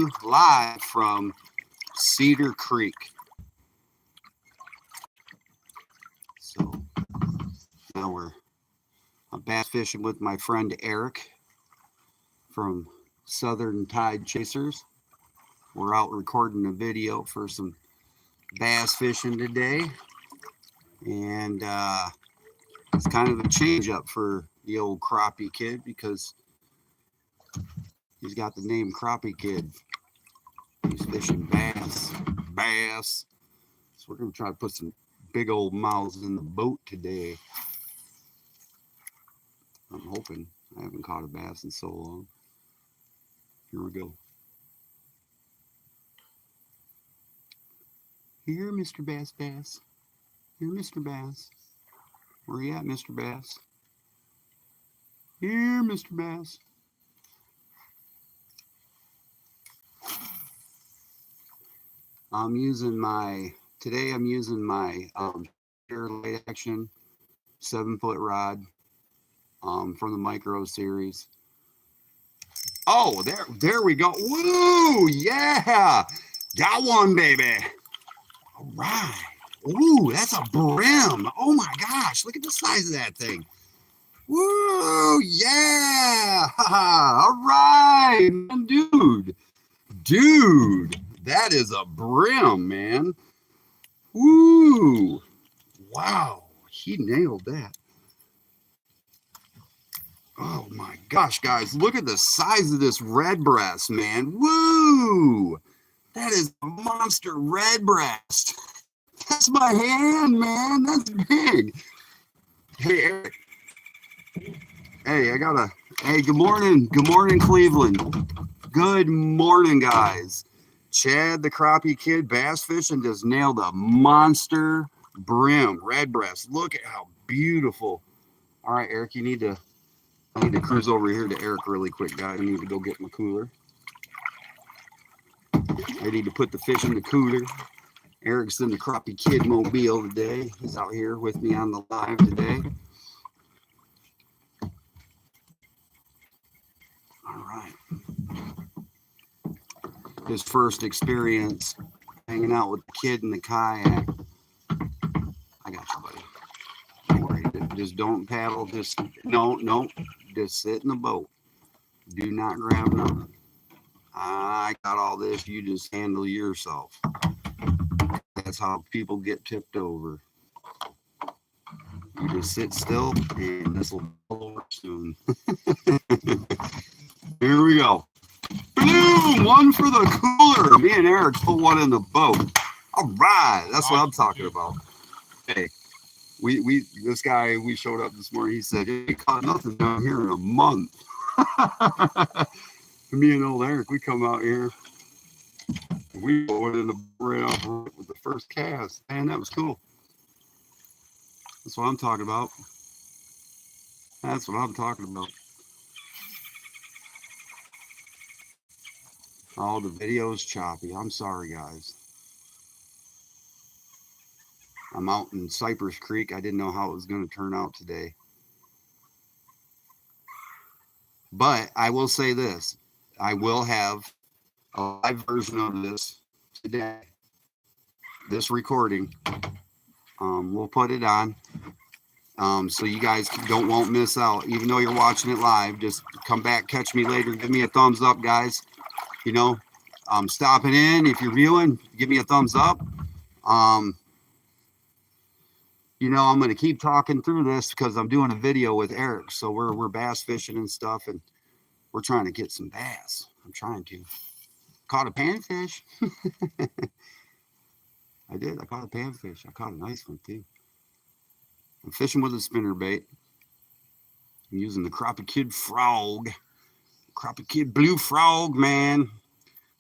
you live from Cedar Creek. So now I'm bass fishing with my friend Eric from Southern Tide Chasers. We're out recording a video for some bass fishing today, and it's kind of a change up for the old Crappie Kid because he's got the name Crappie Kid. He's fishing bass. So we're going to try to put some big old mouths in the boat today. I'm hoping. I haven't caught a bass in so long. Here we go. Here, Mr. Bass. Here, Mr. Bass. Where you at, Mr. Bass? Here, Mr. Bass. I'm using my Cedar light action 7-foot rod from the micro series. Oh, there we go. Woo, yeah, got one, baby. All right. Ooh, that's a brim. Oh my gosh, look at the size of that thing. Woo, yeah. All right, dude, that is a brim, man. Woo, wow, he nailed that. Oh my gosh, guys, look at the size of this red breast, man. Woo, that is a monster red breast. That's my hand, man. That's big. Hey, Eric. Hey, good morning, Cleveland. Good morning, guys. Chad, the Crappie Kid, bass fishing, just nailed a monster brim, red breast. Look at how beautiful. All right, Eric, I need to cruise over here to Eric really quick, guys. I need to go get my cooler. I need to put the fish in the cooler. Eric's in the Crappie Kid mobile today. He's out here with me on the live today. All right. His first experience hanging out with the kid in the kayak. I got you, buddy. Don't worry. Just don't paddle. Just no. Just sit in the boat. Do not grab nothing. I got all this. You just handle yourself. That's how people get tipped over. You just sit still, and this will blow over soon. Here we go. Boom! One for the cooler. Me and Eric put one in the boat. All right, that's what I'm talking about. Hey, this guy we showed up this morning. He said he caught nothing down here in a month. Me and old Eric, we come out here. We went in the right off with the first cast. Man, that was cool. That's what I'm talking about. That's what I'm talking about. Oh, the video's choppy. I'm sorry, guys. I'm out in Cypress Creek. I didn't know how it was going to turn out today. But I will say this. I will have a live version of this today. This recording. We'll put it on. So you guys won't miss out. Even though you're watching it live, just come back, catch me later. Give me a thumbs up, guys. You know, stopping in. If you're viewing, give me a thumbs up. You know, I'm going to keep talking through this because I'm doing a video with Eric. So we're bass fishing and stuff, and we're trying to get some bass. I'm trying to. Caught a panfish. I did. I caught a panfish. I caught a nice one too. I'm fishing with a spinnerbait. I'm using the Crappie Kid frog. Crappie Kid blue frog, man.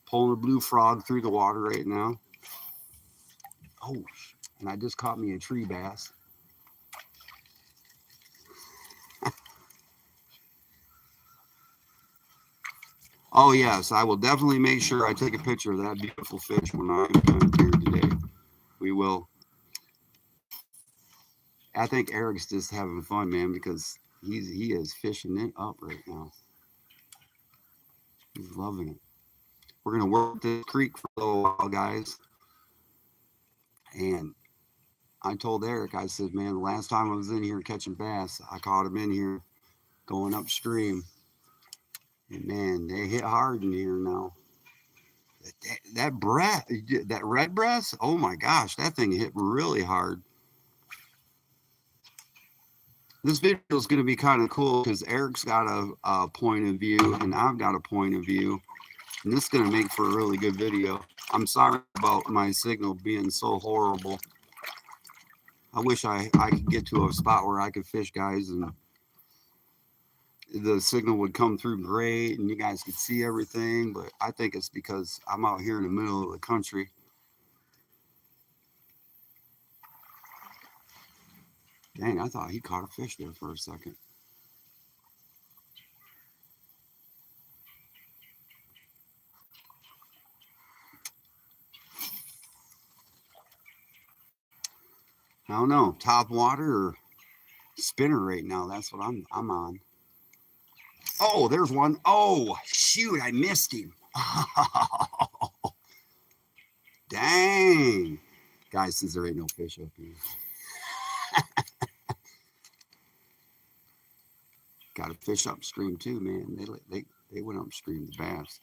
Pulling a blue frog through the water right now. Oh, and I just caught me a tree bass. Oh, yes, I will definitely make sure I take a picture of that beautiful fish when I'm done here today. We will. I think Eric's just having fun, man, because he is fishing it up right now. He's loving it. we're gonna work this creek for a little while, guys. And I told Eric, I said, man, the last time I was in here catching bass, I caught him in here going upstream. And man, they hit hard in here now. That breath, that red breast, oh my gosh, that thing hit really hard. This video is going to be kind of cool because Eric's got a point of view and I've got a point of view. And this is going to make for a really good video. I'm sorry about my signal being so horrible. I wish I could get to a spot where I could fish, guys, and the signal would come through great and you guys could see everything. But I think it's because I'm out here in the middle of the country. Dang, I thought he caught a fish there for a second. I don't know, top water or spinner right now. That's what I'm on. Oh, there's one. Oh, shoot, I missed him. Dang. Guys, since there ain't no fish up here. Got a fish upstream too, man. They went upstream, the bass.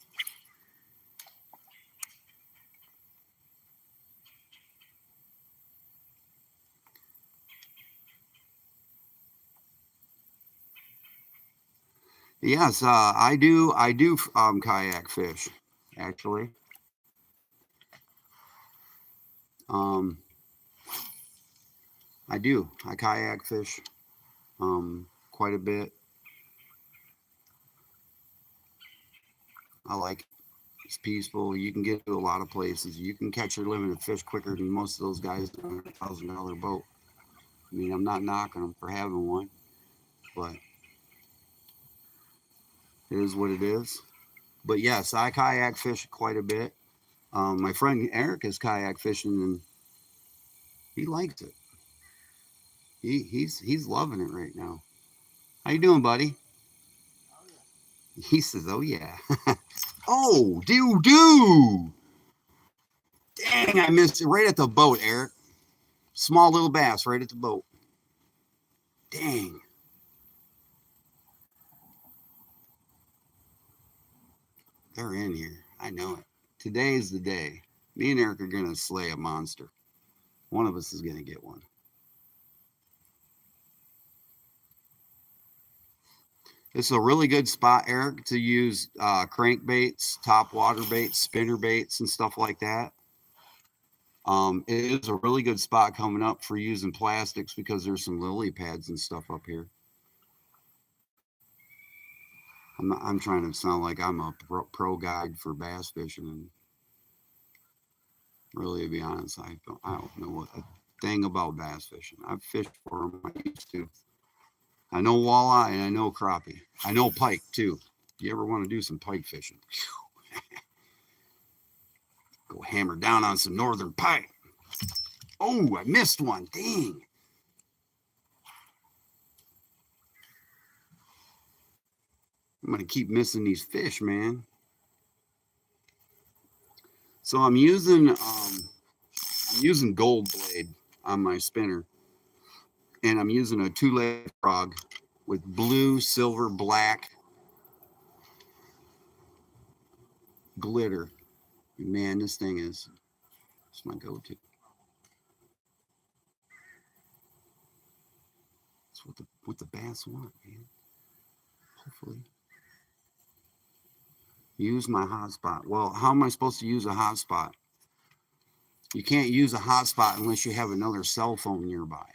Yes, I do kayak fish, actually. Um, I do. I kayak fish quite a bit. I like it. It's peaceful. You can get to a lot of places. You can catch your limited fish quicker than most of those guys on a $1,000 boat. I mean, I'm not knocking them for having one, but it is what it is. But yes, I kayak fish quite a bit. My friend Eric is kayak fishing and he likes it. He's loving it right now. How you doing, buddy? He says, "Oh yeah." Oh, do. Dang, I missed it right at the boat, Eric. Small little bass right at the boat. Dang. They're in here. I know it. Today's the day. Me and Eric are gonna slay a monster. One of us is gonna get one. It's a really good spot, Eric, to use crankbaits, top water baits, spinner baits, and stuff like that. It is a really good spot coming up for using plastics because there's some lily pads and stuff up here. I'm trying to sound like I'm a pro guide for bass fishing, and really, to be honest, I don't know what a thing about bass fishing. I've fished for them. I used to. I know walleye and I know crappie. I know pike too. You ever want to do some pike fishing? Go hammer down on some northern pike. Oh, I missed one. Dang. I'm gonna keep missing these fish, man. So I'm using gold blade on my spinner, and I'm using a 2-leg frog with blue, silver, black glitter. Man, this thing is it's my go-to. That's what the bass want, man. Hopefully. Use my hotspot. Well, how am I supposed to use a hotspot? You can't use a hotspot unless you have another cell phone nearby.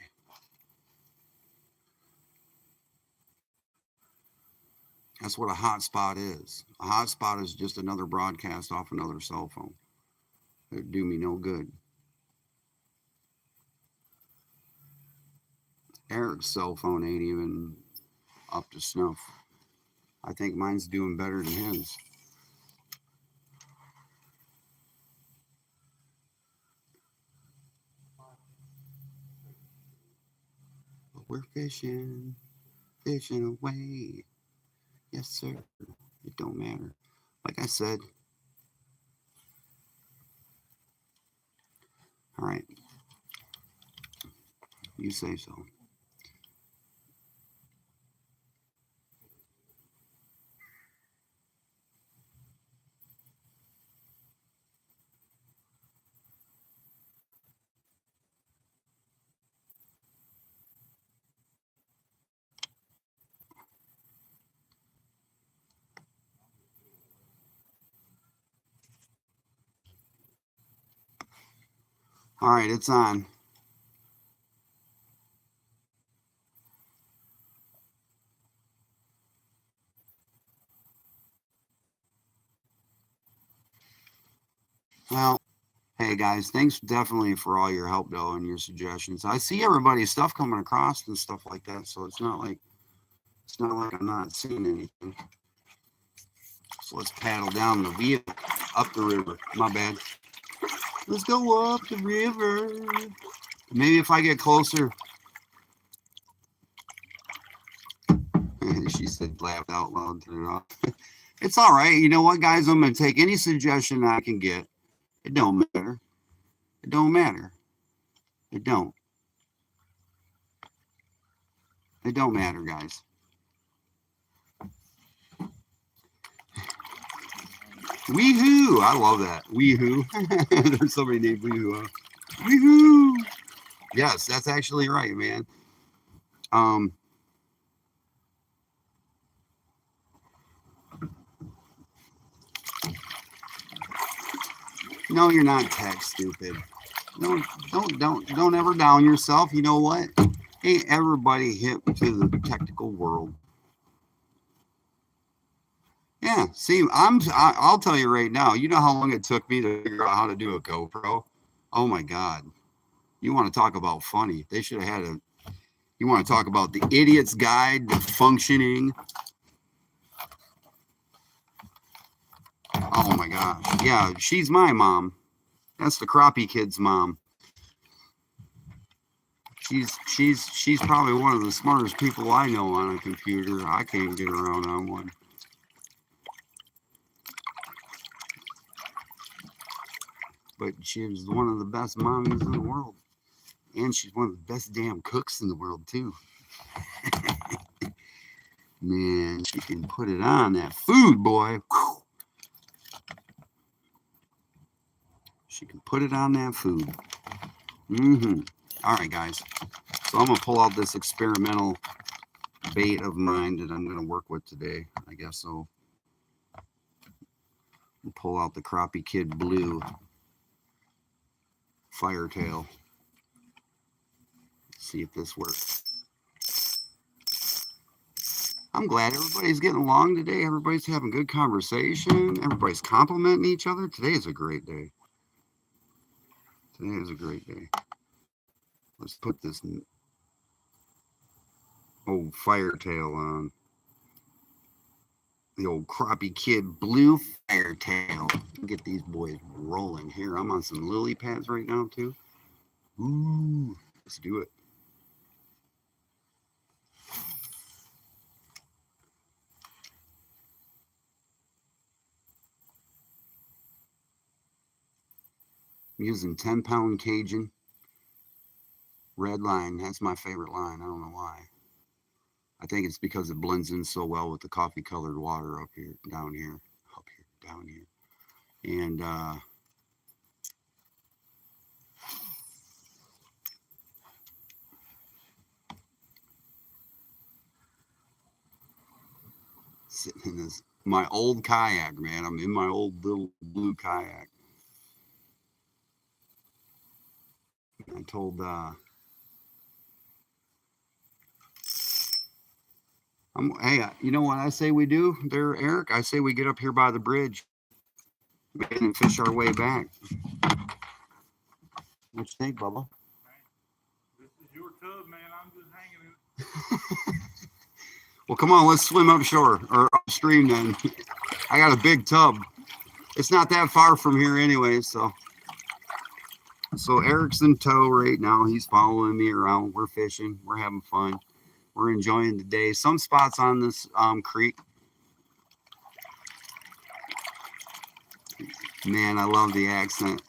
That's what a hotspot is. A hotspot is just another broadcast off another cell phone. It would do me no good. Eric's cell phone ain't even up to snuff. I think mine's doing better than his. But we're fishing away. Yes, sir. It don't matter. Like I said, All right. You say so. All right, it's on. Well, hey guys, thanks definitely for all your help though and your suggestions. I see everybody's stuff coming across and stuff like that, so it's not like I'm not seeing anything. So let's paddle down the vehicle up the river. My bad. Let's go up the river. Maybe if I get closer. She said, laughed out loud, turn it off. It's all right. You know what, guys? I'm going to take any suggestion I can get. It don't matter. It don't matter. It don't. It don't matter, guys. Weehoo! I love that. Weehoo. There's somebody named Weehoo. Weehoo! Yes, that's actually right, man. No, you're not tech stupid. Don't ever down yourself. You know what? Ain't everybody hip to the technical world. Yeah, see, I'll tell you right now, you know how long it took me to figure out how to do a GoPro? Oh my God. You want to talk about funny. They should have had you want to talk about the idiot's guide to functioning. Oh my gosh. Yeah, she's my mom. That's the Crappie kid's mom. She's probably one of the smartest people I know on a computer. I can't get around on one. But she's one of the best mommies in the world. And she's one of the best damn cooks in the world, too. Man, she can put it on that food, boy. Whew. She can put it on that food. All right, guys. So I'm going to pull out this experimental bait of mine that I'm going to work with today. I guess so. We'll pull out the Crappie Kid Blue Firetail. See if this works. I'm glad everybody's getting along today. Everybody's having good conversation. Everybody's complimenting each other. Today is a great day. Today is a great day. Let's put this old Firetail on. The old Crappie Kid Blue Firetail. Get these boys rolling here. I'm on some lily pads right now too. Ooh, let's do it. I'm using 10-pound Cajun red line. That's my favorite line. I don't know why. I think it's because it blends in so well with the coffee colored water up here, down here, down here. And sitting in this, my old kayak, man. I'm in my old little blue kayak. I told, hey, you know what I say we do there, Eric? I say we get up here by the bridge and fish our way back. What you think, Bubba? This is your tub, man. I'm just hanging in it. Well, come on, let's swim upshore or upstream then. I got a big tub. It's not that far from here anyway, so Eric's in tow right now. He's following me around. We're fishing. We're having fun. We're enjoying the day. Some spots on this creek. Man, I love the accent.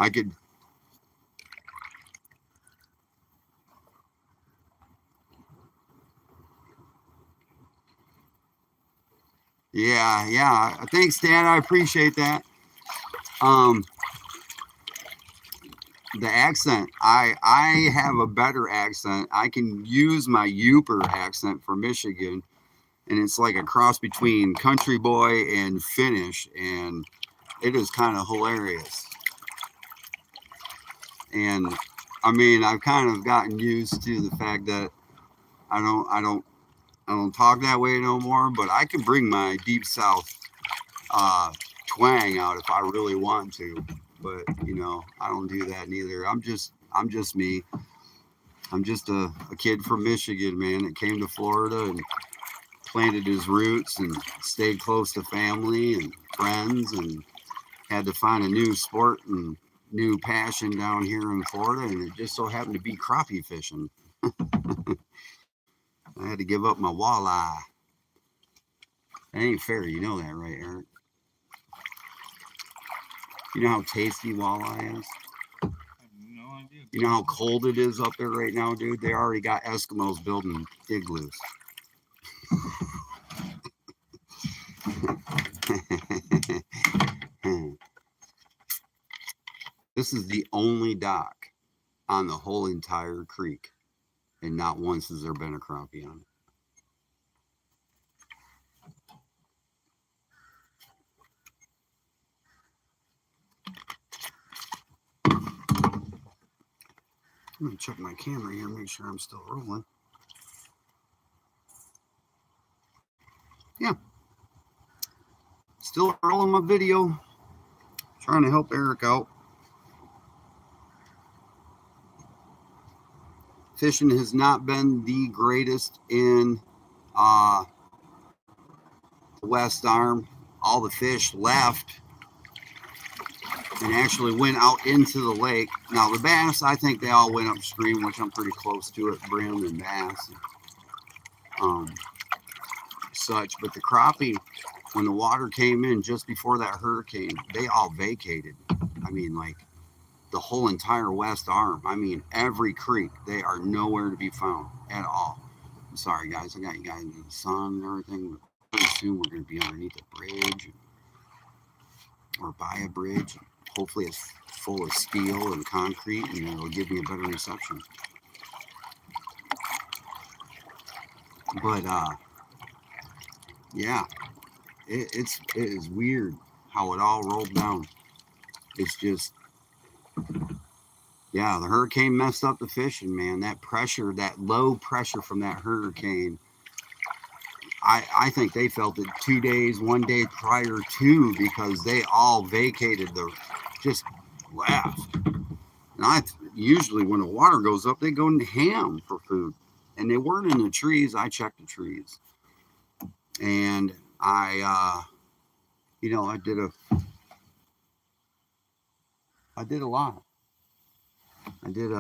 I could. Yeah. Thanks, Dan. I appreciate that. The accent. I have a better accent. I can use my Yooper accent for Michigan, and it's like a cross between country boy and Finnish, and it is kind of hilarious. And I mean, I've kind of gotten used to the fact that I don't talk that way no more. But I can bring my deep South twang out if I really want to. But you know, I don't do that neither. I'm just me. I'm just a kid from Michigan, man, that came to Florida and planted his roots and stayed close to family and friends, and had to find a new sport and new passion down here in Florida, and it just so happened to be crappie fishing. I had to give up my walleye. That ain't fair, you know that, right, Eric? You know how tasty walleye is? I have no idea. You know how cold it is up there right now, dude? They already got Eskimos building igloos. This is the only dock on the whole entire creek, and not once has there been a crappie on it. Let me check my camera here, make sure I'm still rolling. Yeah. Still rolling my video. Trying to help Eric out. Fishing has not been the greatest in the West Arm. All the fish left and actually went out into the lake. Now the bass, I think they all went upstream, which I'm pretty close to it, brim and bass, such. But the crappie, when the water came in just before that hurricane, they all vacated. I mean, like the whole entire West Arm. I mean, every creek, they are nowhere to be found at all. I'm sorry, guys. I got you guys in the sun and everything, but pretty soon we're going to be underneath a bridge or by a bridge. Hopefully it's full of steel and concrete, and it'll give me a better reception. But yeah, it is weird how it all rolled down. It's just, yeah, the hurricane messed up the fishing, man. That pressure, that low pressure from that hurricane, I think they felt it 2 days, 1 day prior to, because they all vacated, just left. And usually when the water goes up, they go ham for food. And they weren't in the trees. I checked the trees. And I did a lot. I did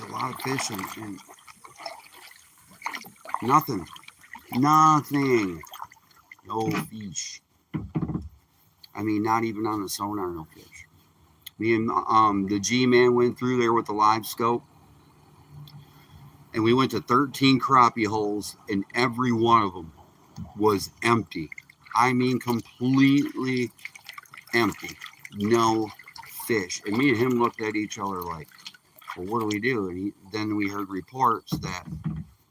a lot of fishing, and nothing, no fish. I mean, not even on the sonar, no fish. Me and the G-Man went through there with the live scope, and we went to 13 crappie holes, and every one of them was empty. I mean, completely empty. No fish. And me and him looked at each other like, well, what do we do? And then we heard reports that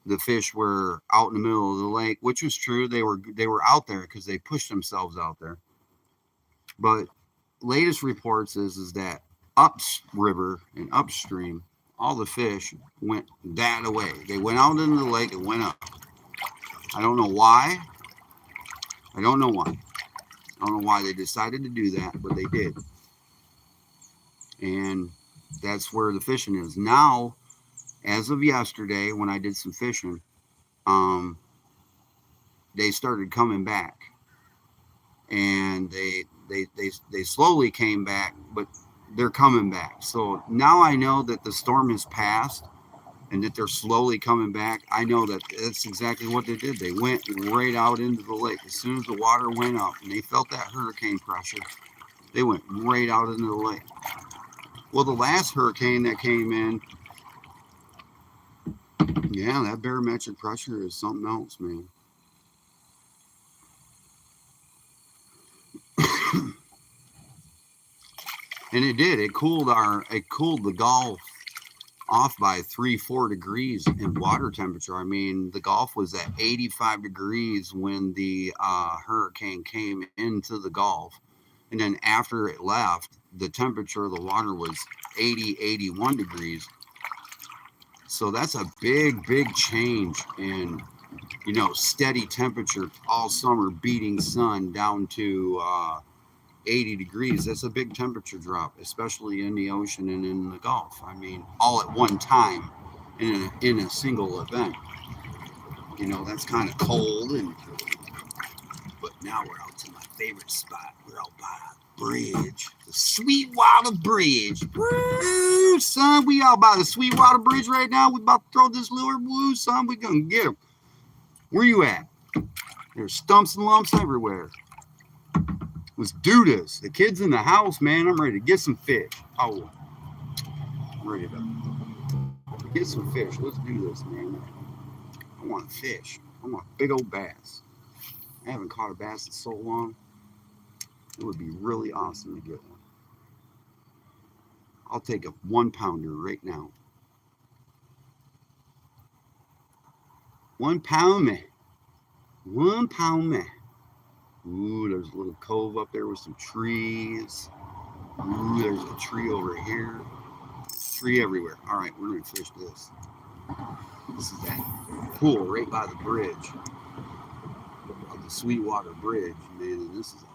the fish were out in the middle of the lake, which was true. They were out there because they pushed themselves out there. But latest reports is that upriver and upstream, all the fish went that away. They went out into the lake and went up. I don't know why. I don't know why they decided to do that, but they did. And that's where the fishing is. Now, as of yesterday, when I did some fishing, they started coming back. And they slowly came back, but they're coming back. So now I know that the storm has passed and that they're slowly coming back. I know that that's exactly what they did. They went right out into the lake. As soon as the water went up and they felt that hurricane pressure, they went right out into the lake. Well, the last hurricane that came in, yeah, that barometric pressure is something else, man. And it did. It cooled the Gulf off by 3-4 degrees in water temperature. I mean, the Gulf was at 85 degrees when the hurricane came into the Gulf. And then after it left, the temperature of the water was 80, 81 degrees. So that's a big change in, steady temperature all summer, beating sun down to 80 degrees. That's a big temperature drop, especially in the ocean and in the Gulf. I mean, all at one time in a single event. That's kind of cold. But now we're out to my favorite spot. We're out by a bridge, the Sweetwater Bridge. Woo, son, we out by the Sweetwater Bridge right now. We about to throw this lure. Woo, son, we gonna get him. Where you at? There's stumps and lumps everywhere. Let's do this. The kid's in the house, man. I'm ready to get some fish. Oh, I'm ready to get some fish. Let's do this, man. I want fish. I want a big old bass. I haven't caught a bass in so long. It would be really awesome to get one. I'll take a 1-pounder right now. 1 pound, man. 1 pound, man. Ooh, there's a little cove up there with some trees. Ooh, there's a tree over here. Tree everywhere. All right, we're gonna fish this. This is that pool right by the bridge, of the Sweetwater Bridge, man. And this is an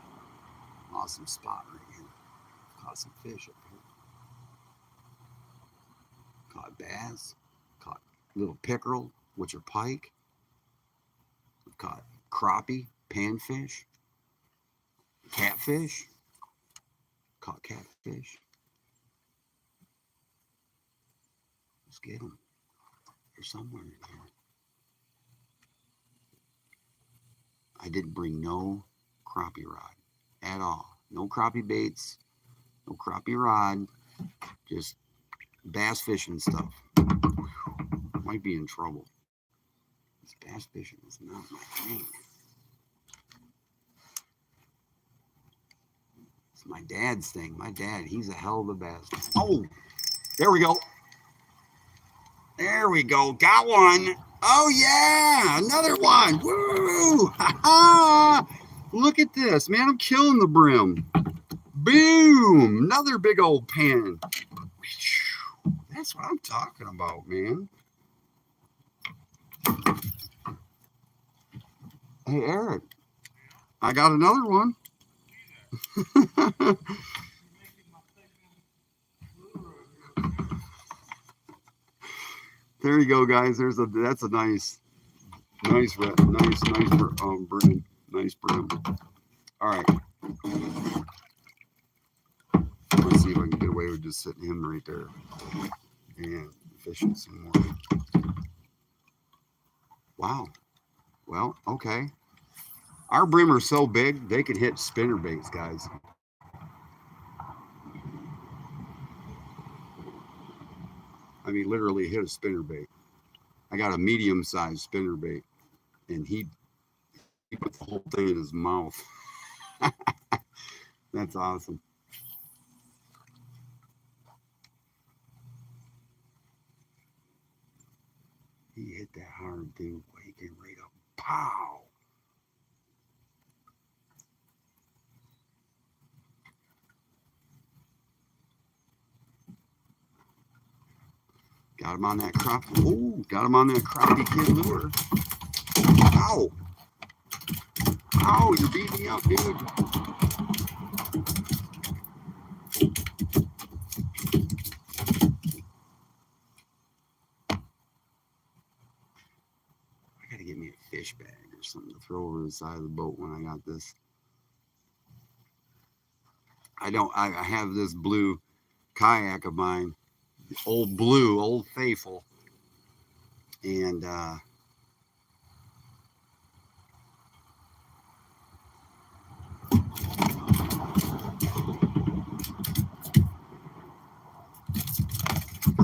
awesome spot right here. Caught some fish up here. Caught bass. Caught little pickerel, which are pike. I've caught crappie, panfish, catfish. Caught catfish. Let's get them. They're somewhere in here. I didn't bring no crappie rod at all. No crappie baits, no crappie rod, just bass fishing stuff. Might be in trouble. This bass fishing is not my thing. It's my dad's thing. My dad, he's a hell of a bass. Oh, there we go. There we go. Got one. Oh, yeah. Another one. Woo. Ha-ha. Look at this, man. I'm killing the brim. Boom. Another big old pan. That's what I'm talking about, man. Hey, Eric. I got another one. There you go, guys. That's a nice brim. Nice brim. All right. Let's see if I can get away with just sitting him right there and fishing some more. Wow. Well, okay. Our brim are so big they can hit spinner baits, guys. I mean, literally hit a spinner bait. I got a medium-sized spinner bait, and he put the whole thing in his mouth. That's awesome. He hit that hard, dude. He came right up. Pow! Got him on that crappie. Oh, got him on that crappie kid lure. Ow! Ow, you're beating me up, dude. I gotta get me a fish bag or something to throw over the side of the boat when I got this. I have this blue kayak of mine, old Blue, Old Faithful, and I'll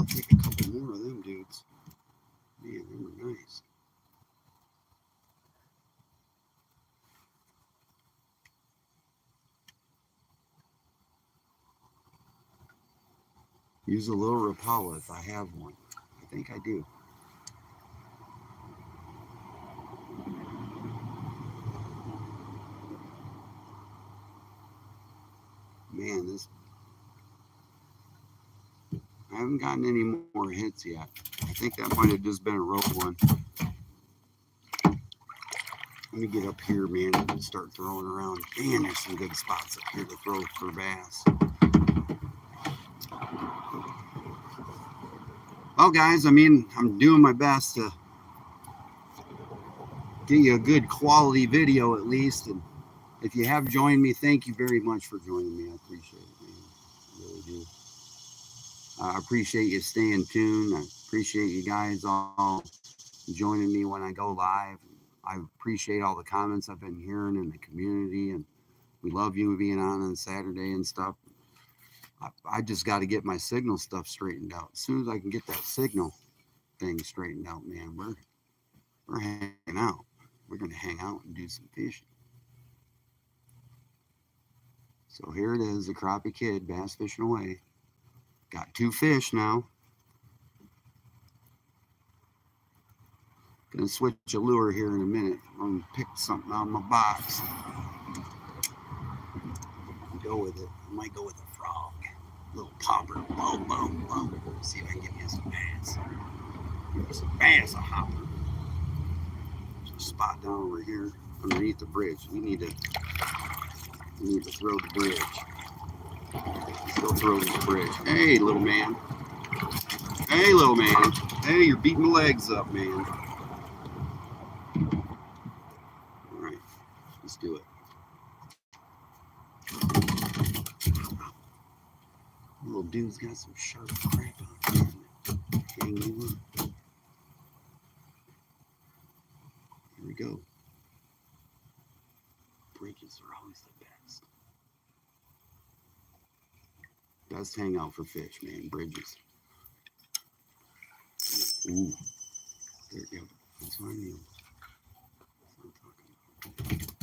take a couple more of them dudes. Man, they were nice. Use a little Rapala if I have one. I think I do. Man, this I haven't gotten any more hits yet. I think that might have just been a rope one. Let me get up here, man, and start throwing around. Man, there's some good spots up here to throw for bass. Well, guys, I mean, I'm doing my best to get you a good quality video at least. And if you have joined me, thank you very much for joining me. I appreciate it, man. I really do. I appreciate you staying tuned. I appreciate you guys all joining me when I go live. I appreciate all the comments I've been hearing in the community, and we love you being on Saturday and stuff. I just got to get my signal stuff straightened out. As soon as I can get that signal thing straightened out, man, we're hanging out. We're gonna hang out and do some fishing. So here it is, the Crappie Kid bass fishing away. Got 2 fish now. Gonna switch a lure here in a minute. I'm gonna pick something out of my box. Go with it. I might go with a frog. Little popper. Boom, boom, boom. See if I can get me some bass. Give me some bass, a hopper. There's a spot down over here underneath the bridge. We need to throw the bridge. Still throw the bridge. Hey, little man. Hey, little man. Hey, you're beating the legs up, man. All right, let's do it. Little dude's got some sharp crap on him. Hang you up. Here we go. Bridges are always the best. Best hangout for fish, man. Bridges. Ooh. There you go. That's what I mean. That's what I'm talking about.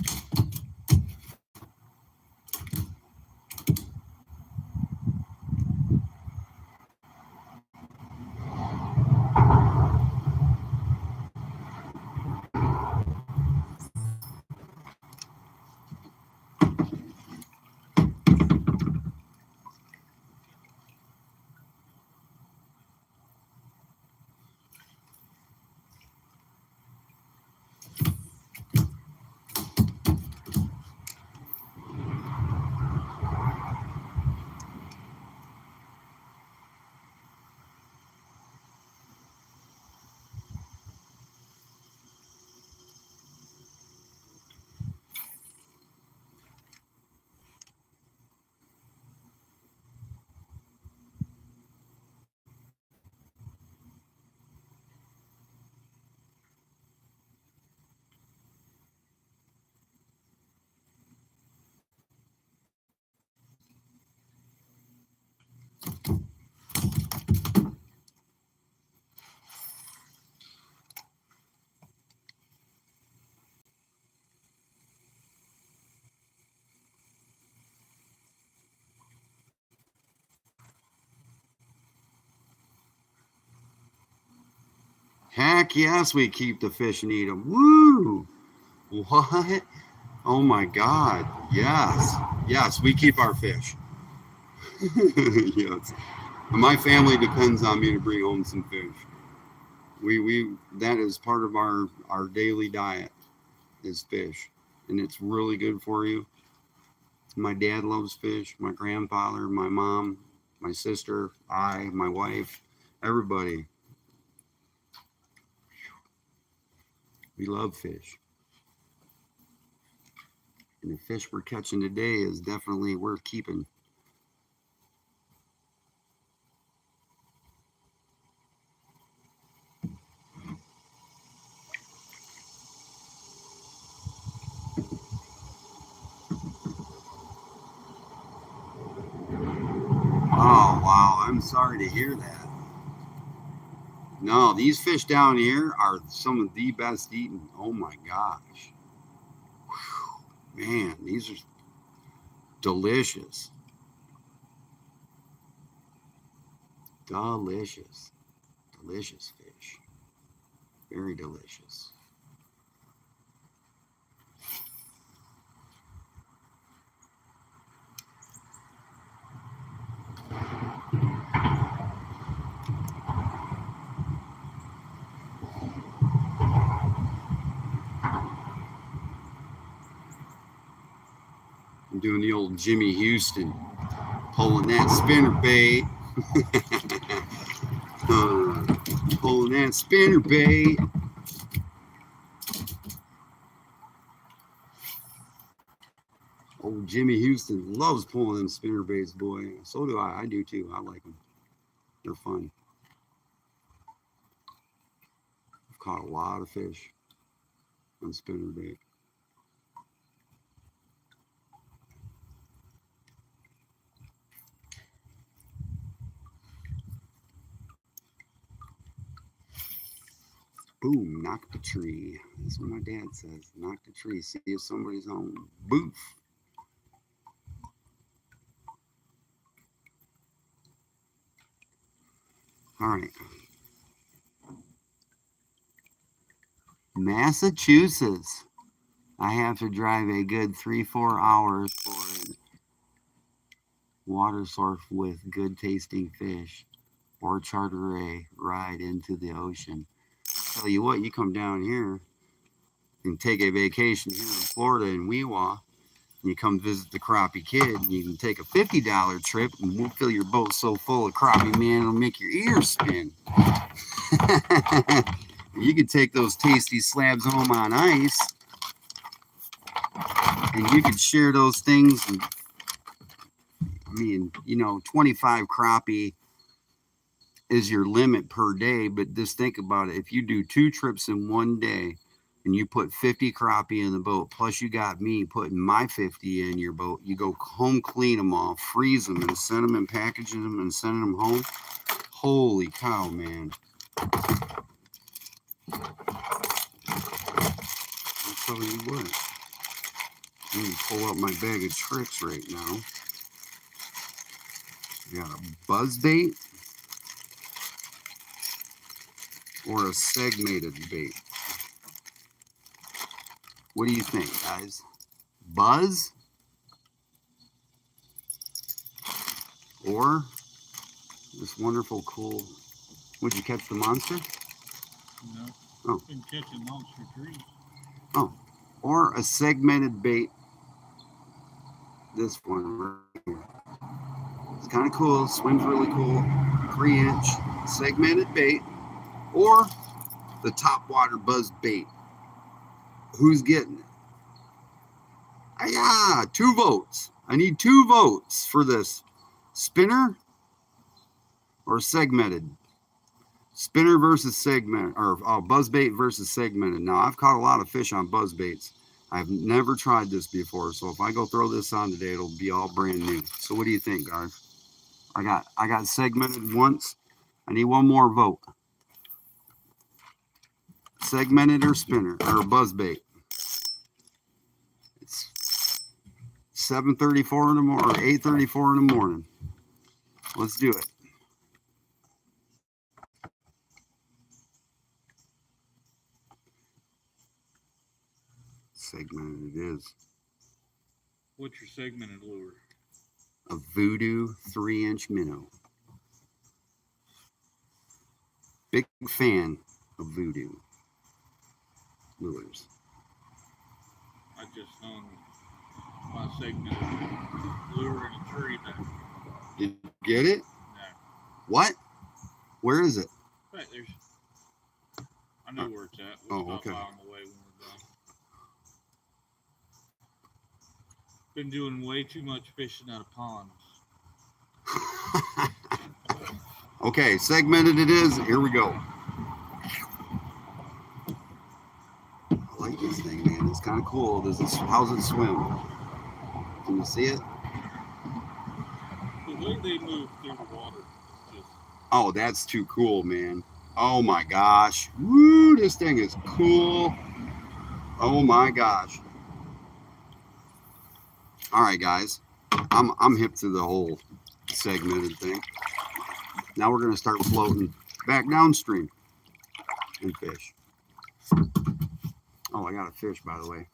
Heck yes, we keep the fish and eat them. Woo! What? Oh my God! Yes, yes, we keep our fish. Yes, my family depends on me to bring home some fish. We that is part of our daily diet is fish, and it's really good for you. My dad loves fish. My grandfather, my mom, my sister, my wife, everybody. We love fish. And the fish we're catching today is definitely worth keeping. I'm sorry to hear that. No, these fish down here are some of the best eating. Oh my gosh. Whew. Man, these are delicious. Delicious. Delicious fish. Very delicious. I'm doing the old Jimmy Houston, pulling that spinner bait. Pulling that spinner bait. Old Jimmy Houston loves pulling them spinner baits, boy. So do I. I do too. I like them. They're fun. I've caught a lot of fish on spinner bait. Boom, knock the tree. That's what my dad says. Knock the tree. See if somebody's home. Boof. All right. Massachusetts. I have to drive a good 3-4 hours for a water source with good tasting fish or charter a ride into the ocean. Tell you what, you come down here and take a vacation here in Florida in Weewa, and you come visit the Crappie Kid, and you can take a $50 trip, and we'll fill your boat so full of crappie, man, it'll make your ears spin. You can take those tasty slabs home on ice, and you can share those things. And, I mean, you know, 25 crappie is your limit per day, but just think about it. If you do 2 trips in one day and you put 50 crappie in the boat, plus you got me putting my 50 in your boat, you go home, clean them all, freeze them, and send them and packaging them and sending them home. Holy cow, man. I'll tell you what. I'm going to pull up my bag of tricks right now. I got a buzz bait or a segmented bait. What do you think, guys? Buzz or this wonderful, cool... Would you catch the monster? No. Oh. Been catching monster trees. Oh. Or a segmented bait. This one right here. It's kind of cool. Swims really cool. 3-inch segmented bait. Or the top water buzz bait. Who's getting it? Ah, 2 votes. I need 2 votes for this. Spinner or segmented? Spinner versus segment, or buzz bait versus segmented. Now, I've caught a lot of fish on buzz baits. I've never tried this before, so if I go throw this on today, it'll be all brand new. So what do you think, guys? I got segmented once. I need one more vote. Segmented or spinner or buzz bait? It's 7:34 in the morning or 8:34 in the morning. Let's do it. Segmented it is. What's your segmented lure? A Voodoo 3-inch minnow. Big fan of Voodoo lures. I just hung my segmented lure in a tree now. Did you get it? No. What? Where is it? Right, there's... I know where it's at. Oh, We'll stop okay. by on the way when we're done. Been doing way too much fishing out of ponds. Okay, segmented it is. Here we go. I like this thing, man. It's kind of cool. How's it swim? Can you see it? The way they move through the water Oh, that's too cool, man. Oh my gosh. Woo, this thing is cool. Oh my gosh. All right, guys. I'm hip to the whole segmented thing. Now we're gonna start floating back downstream and fish. Oh, I got a fish, by the way.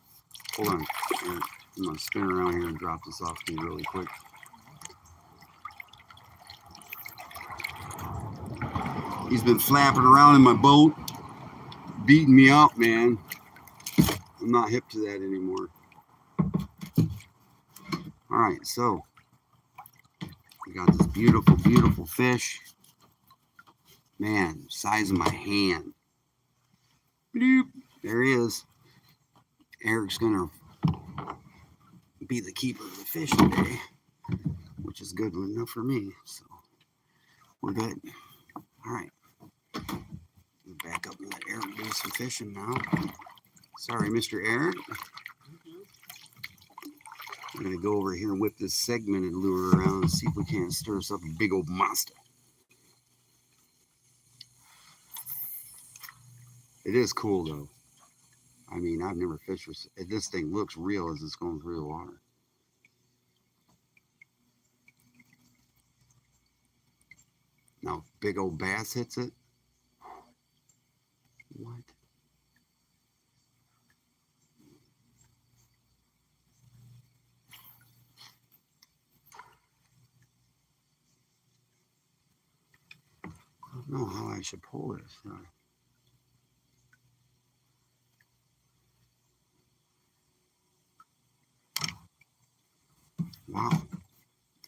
Hold on. I'm gonna spin around here and drop this off to you really quick. He's been flapping around in my boat, beating me up, man. I'm not hip to that anymore. All right, so we got this beautiful, beautiful fish. Man, size of my hand. Bloop. There he is. Eric's gonna be the keeper of the fish today, which is good enough for me. So we're good. All right. Back up and let Eric do some fishing now. Sorry, Mr. Eric. I'm gonna go over here and whip this segmented lure around and see if we can't stir us up a big old monster. It is cool though. I mean, I've never fished with this thing. Looks real as it's going through the water. Now, big old bass hits it. What? I don't know how I should pull this. Wow,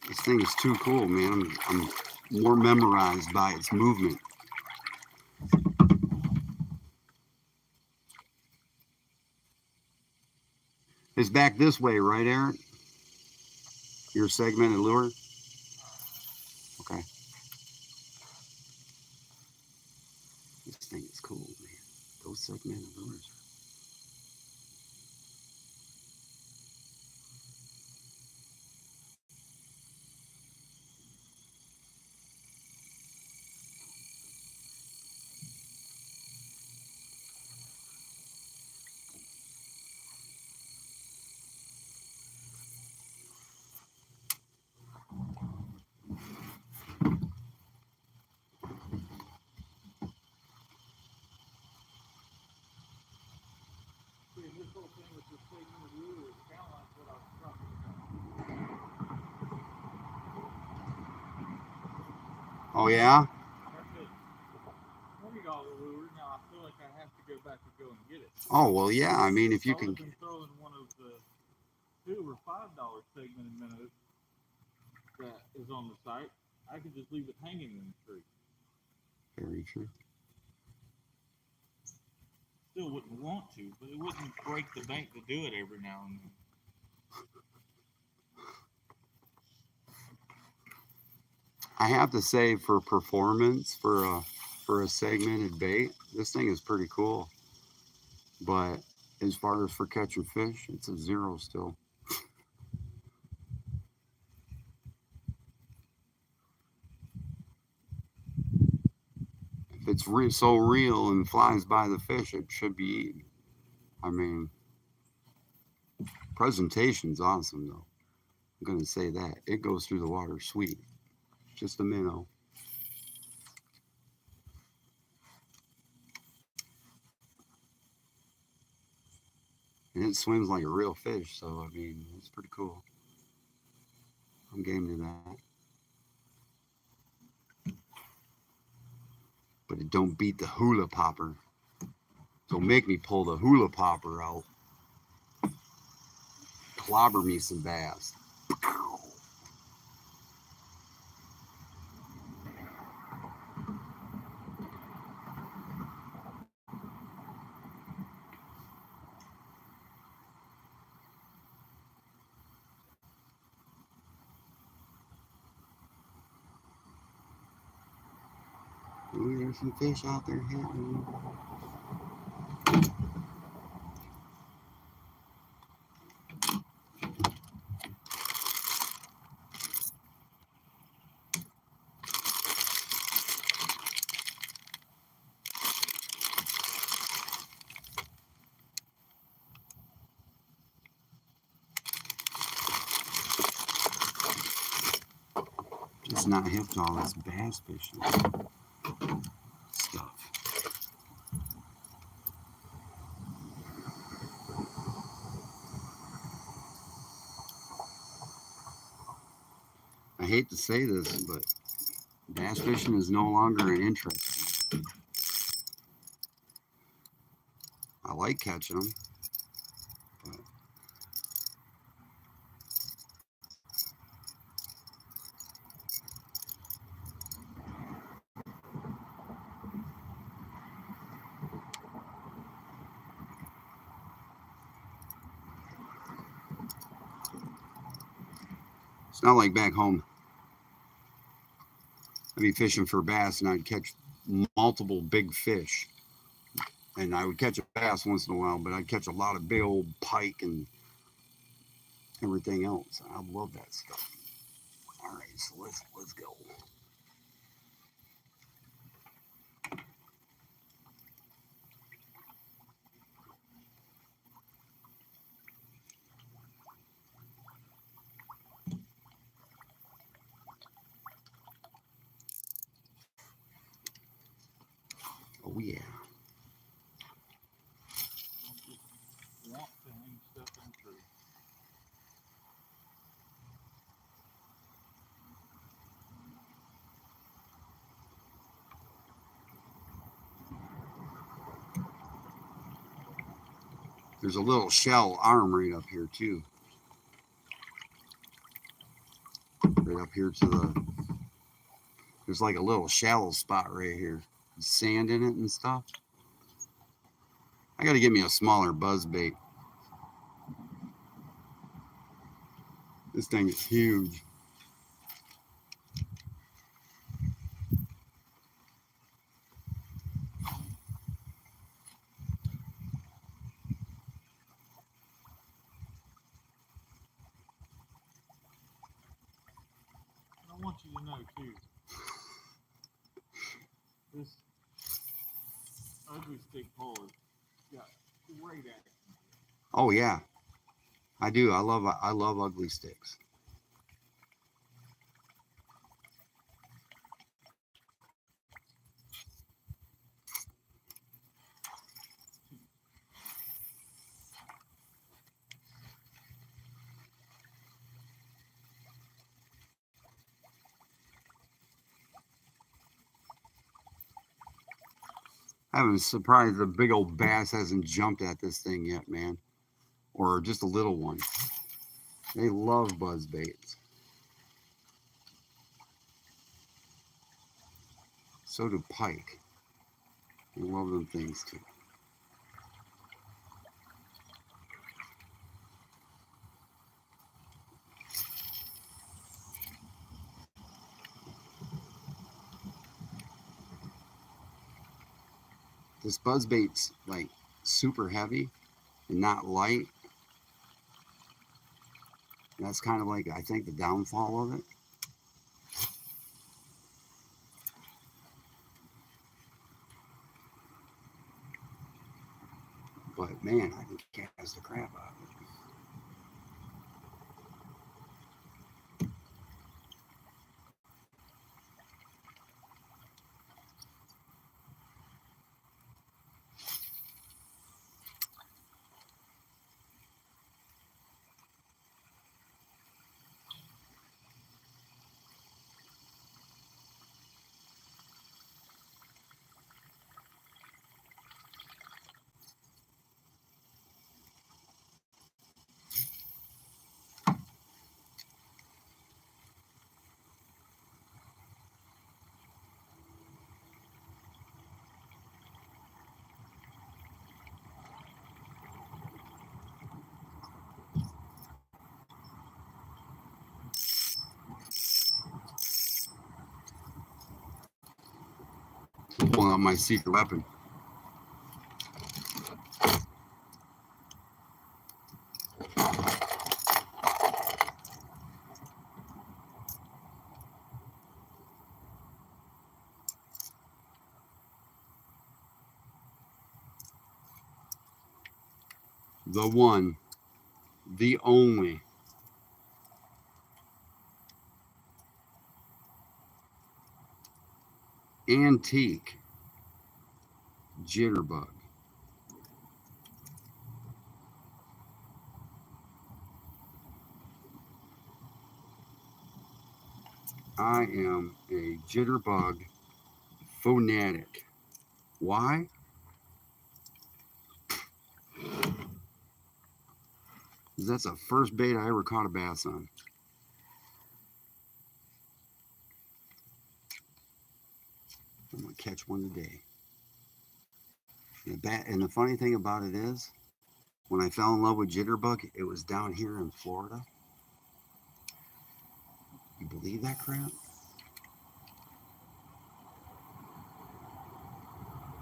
this thing is too cool, man. I'm more memorized by its movement. It's back this way, right, Eric? Your segmented lure? Okay. This thing is cool, man. Those segmented lures. This whole thing with this segment of lure is kind of like what I was talking about. Oh, yeah? That's a $20 lure. Now I feel like I have to go back and go and get it. Oh, well, yeah. I mean, if you can. I would have been throwing one of the $2 or $5 segmented minnows that is on the site. I could just leave it hanging in the tree. Very true. Still wouldn't want to, but it wouldn't break the bank to do it every now and then. I have to say, for performance, for a segmented bait, this thing is pretty cool. But as far as for catching fish, it's a 0 still. If it's so real and flies by the fish, it should be eaten. I mean, presentation's awesome though. I'm gonna say that. It goes through the water sweet. Just a minnow. And it swims like a real fish, so I mean, it's pretty cool. I'm game to that. But it don't beat the hula popper. Don't make me pull the hula popper out. Clobber me some bass. Ooh, there's some fish out there hitting. just not hip to all this bass fishing stuff. I hate to say this, but bass fishing is no longer an interest. I like catching them, but it's not like back home. I'd be fishing for bass and I'd catch multiple big fish. And I would catch a bass once in a while, but I'd catch a lot of big old pike and everything else. I love that stuff. All right, so let's go. Oh yeah. Want to hang stuff in tree. There's a little shell arm right up here too. Right up here to the, there's like a little shallow spot right here. Sand in it and stuff. I gotta get me a smaller buzz bait. This thing is huge. I want you to know too. This ugly stick pole has got great action. Oh yeah, I do. I love ugly sticks. I'm surprised the big old bass hasn't jumped at this thing yet, man. Or just a little one. They love buzz baits. So do pike. They love them things too. This buzz bait's like super heavy and not light. That's kind of like, I think, the downfall of it. But man, I can cast the crap out of it. Pulling out my secret weapon. The one, the only antique jitterbug. I am a jitterbug fanatic. Why? Because that's the first bait I ever caught a bass on. I'm gonna catch one today. And the funny thing about it is, when I fell in love with jitterbug, it was down here in Florida. You believe that crap?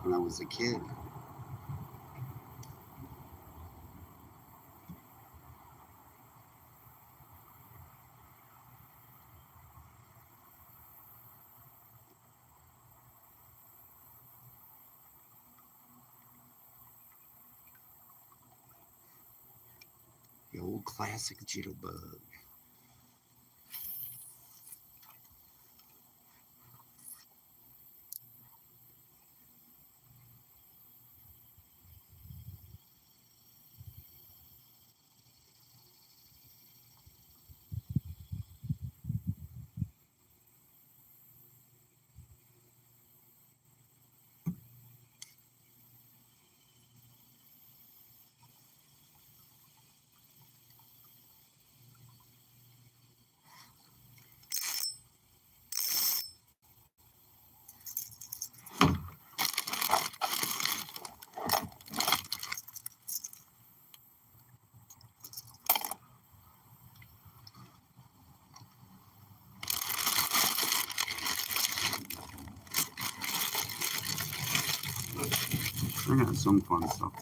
When I was a kid. The old classic jitterbug. I got some fun stuff.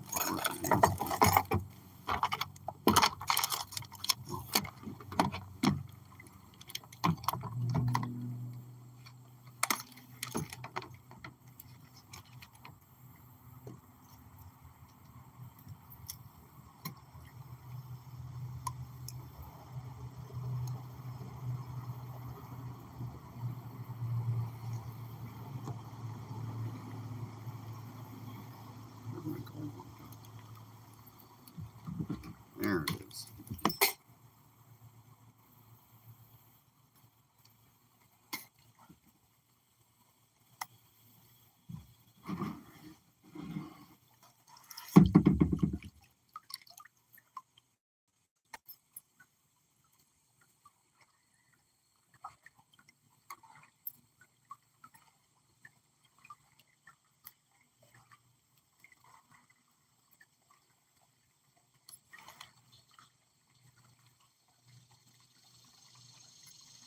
There it is.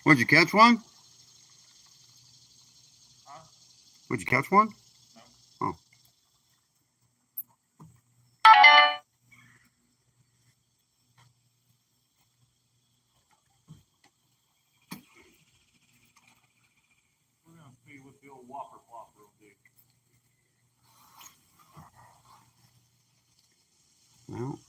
Would you catch one? Huh? Would you catch one? No. Oh. We're gonna see what the old whopper flopper will do. Well.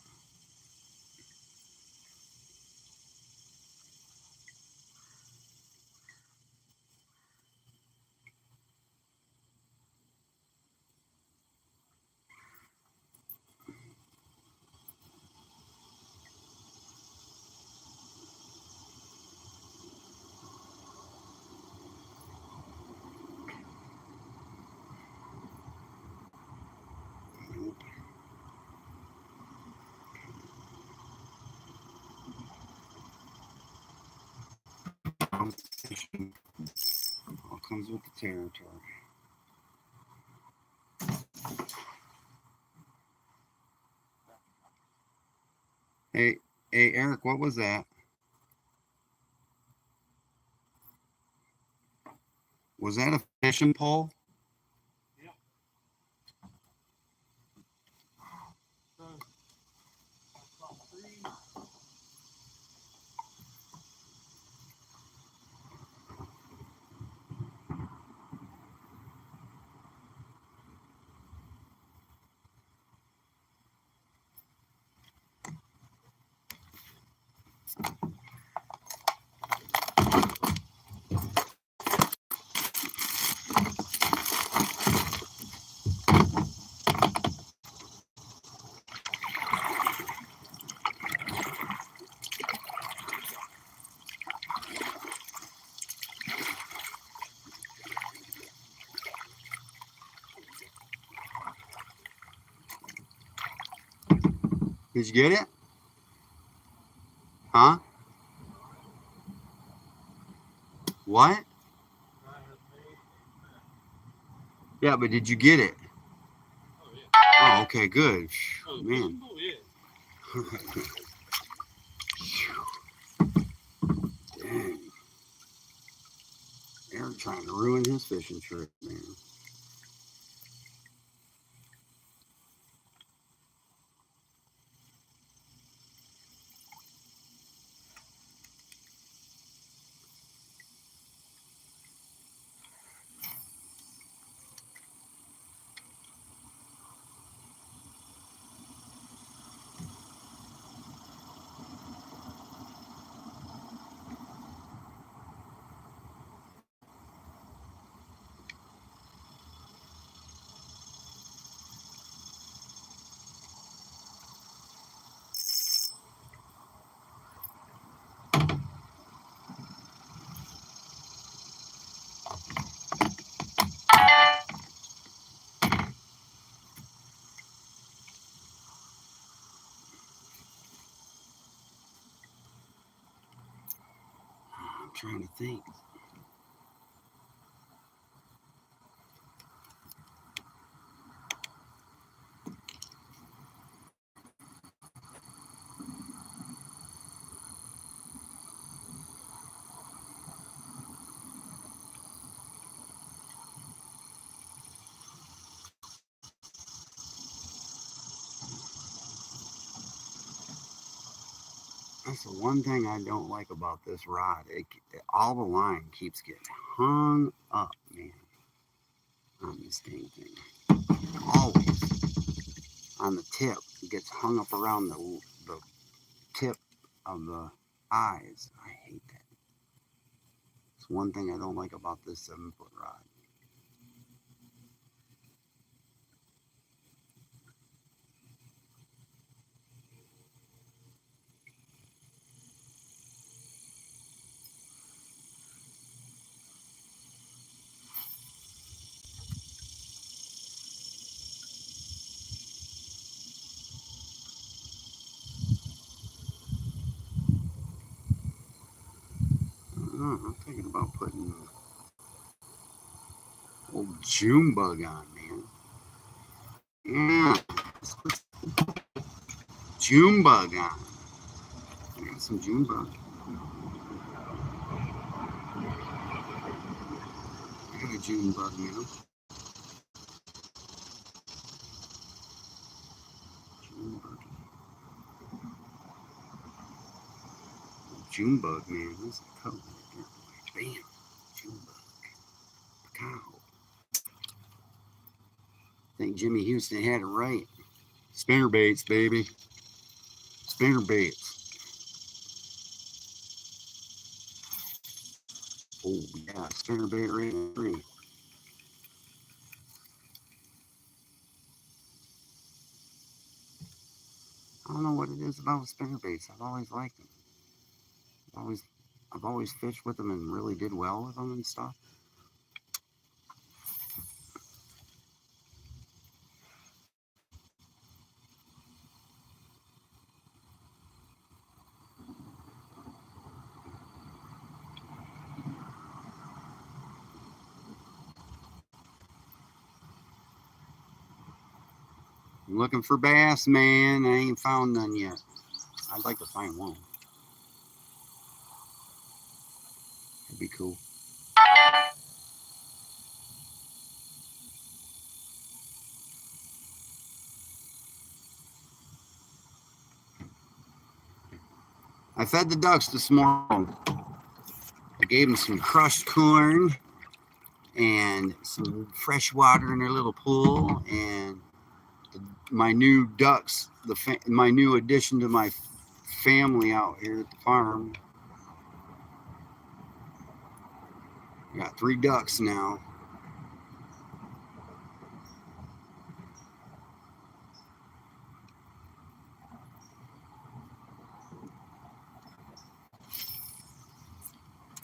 All comes with the territory. Hey, Eric, what was that? Was that a fishing pole? Yep. So, about 3. Did you get it? Huh? What? Yeah, but did you get it? Oh, yeah. Oh, okay, good. Oh, the Man. fishing pole? Yeah. Dang. They're trying to ruin his fishing trip, man. I'm trying to think. That's the one thing I don't like about this rod. All the line keeps getting hung up, man, on this dang thing. Always on the tip. It gets hung up around the tip of the eyes. I hate that. It's one thing I don't like about this 7-foot rod. I'm thinking about putting old June bug on, man. Yeah, let's put June bug on. I got some June bug. I got a June bug now. June bug. June bug, man. That's a color right there. Bam. June bug. Cow. I think Jimmy Houston had it right. Spinner baits, baby. Spinner baits. Oh, yeah. Spinner bait right in three. I don't know what it is about spinner baits. I've always liked them. Always, I've always fished with them and really did well with them and stuff. I'm looking for bass, man. I ain't found none yet. I'd like to find one. That'd be cool. I fed the ducks this morning. I gave them some crushed corn and some fresh water in their little pool. And my new ducks, my new addition to my family out here at the farm. I got 3 ducks now.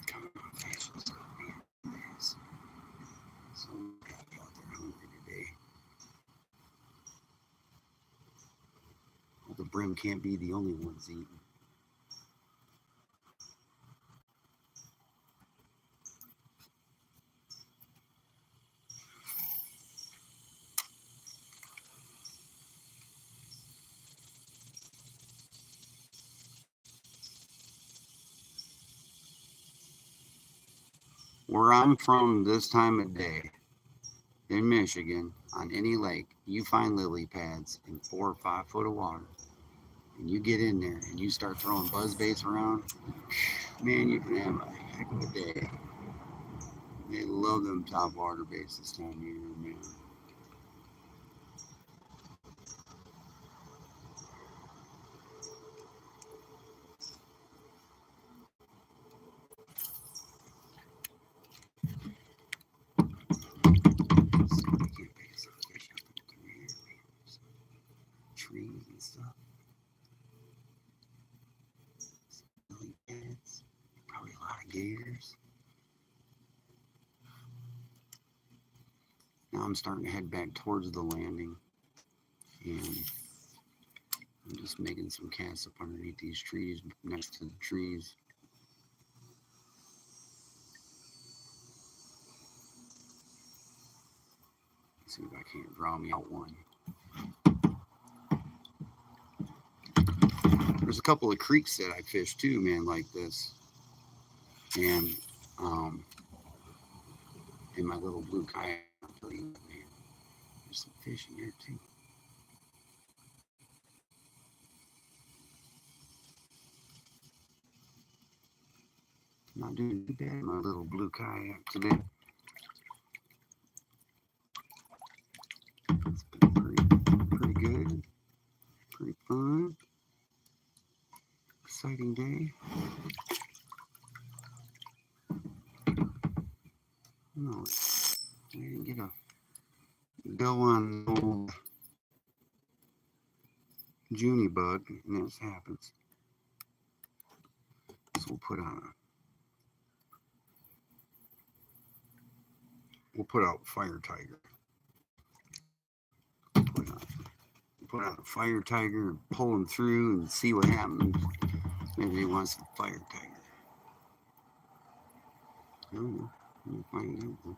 Come on, fish. Let's go, man. So out there hungry today. brim can't be the only ones eating. Where I'm from this time of day in Michigan, on any lake, you find lily pads in 4 or 5 foot of water. And you get in there and you start throwing buzz baits around, man, you can have a heck of a day. They love them top water baits this time of year, man. Trees and stuff. Lily pads. Probably a lot of gators. Now I'm starting to head back towards the landing. And I'm just making some casts up underneath these trees, next to the trees. Let's see if I can't draw me out one. There's a couple of creeks that I fish too, man, like this. And in my little blue kayak, I'll tell you what, man, there's some fish in there too. I'm not doing too bad in my little blue kayak today. It's been pretty good, pretty fun, exciting day. No, I didn't get a go on old Junie bug, and this happens. So we'll put out Fire Tiger. Put out a Fire Tiger and pull him through and see what happens. Maybe he wants some Fire Tiger. I don't know. We'll find out.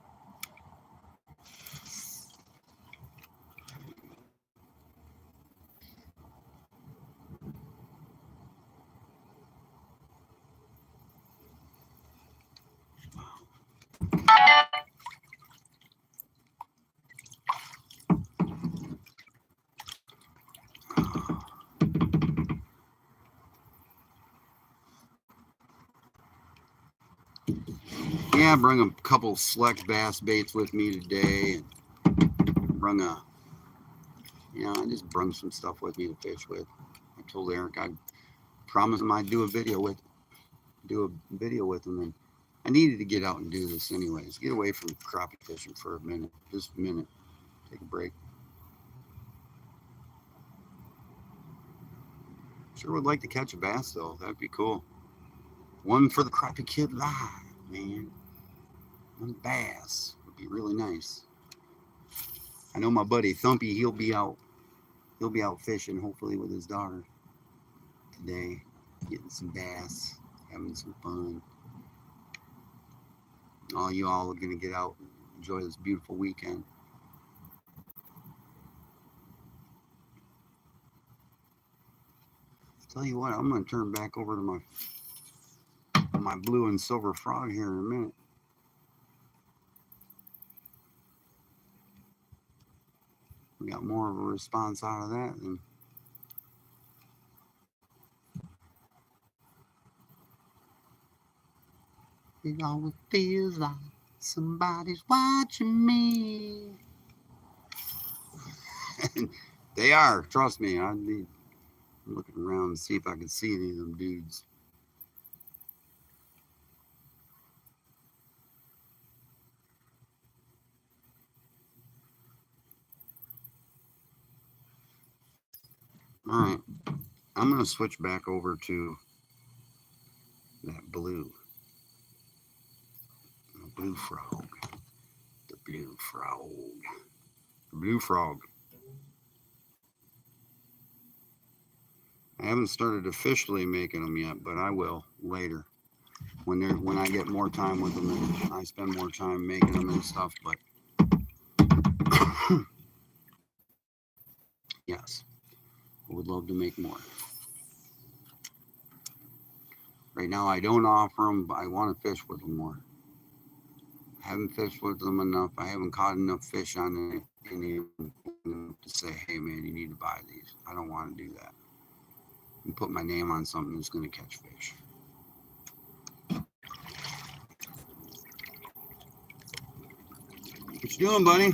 Yeah, bring a couple select bass baits with me today. And I just bring some stuff with me to fish with. I told Eric I'd promise him I'd do a video with him, and I needed to get out and do this anyways. Get away from crappie fishing for a minute, just a minute. Take a break. Sure would like to catch a bass though. That'd be cool. One for the Crappie Kid Live, man. One bass would be really nice. I know my buddy Thumpy, he'll be out fishing hopefully with his daughter today, getting some bass, having some fun. All you all are gonna get out and enjoy this beautiful weekend. Tell you what, I'm gonna turn back over to my blue and silver frog here in a minute. We got more of a response out of that than it always feels like somebody's watching me. They are, trust me. I'm looking around to see if I can see any of them dudes. All right, I'm gonna switch back over to that blue frog. The blue frog. I haven't started officially making them yet, but I will later when I get more time with them and I spend more time making them and stuff. But yes, I would love to make more. Right now, I don't offer them, but I want to fish with them more. I haven't fished with them enough. I haven't caught enough fish on any of them to say, hey man, you need to buy these. I don't want to do that and put my name on something that's going to catch fish. What you doing, buddy?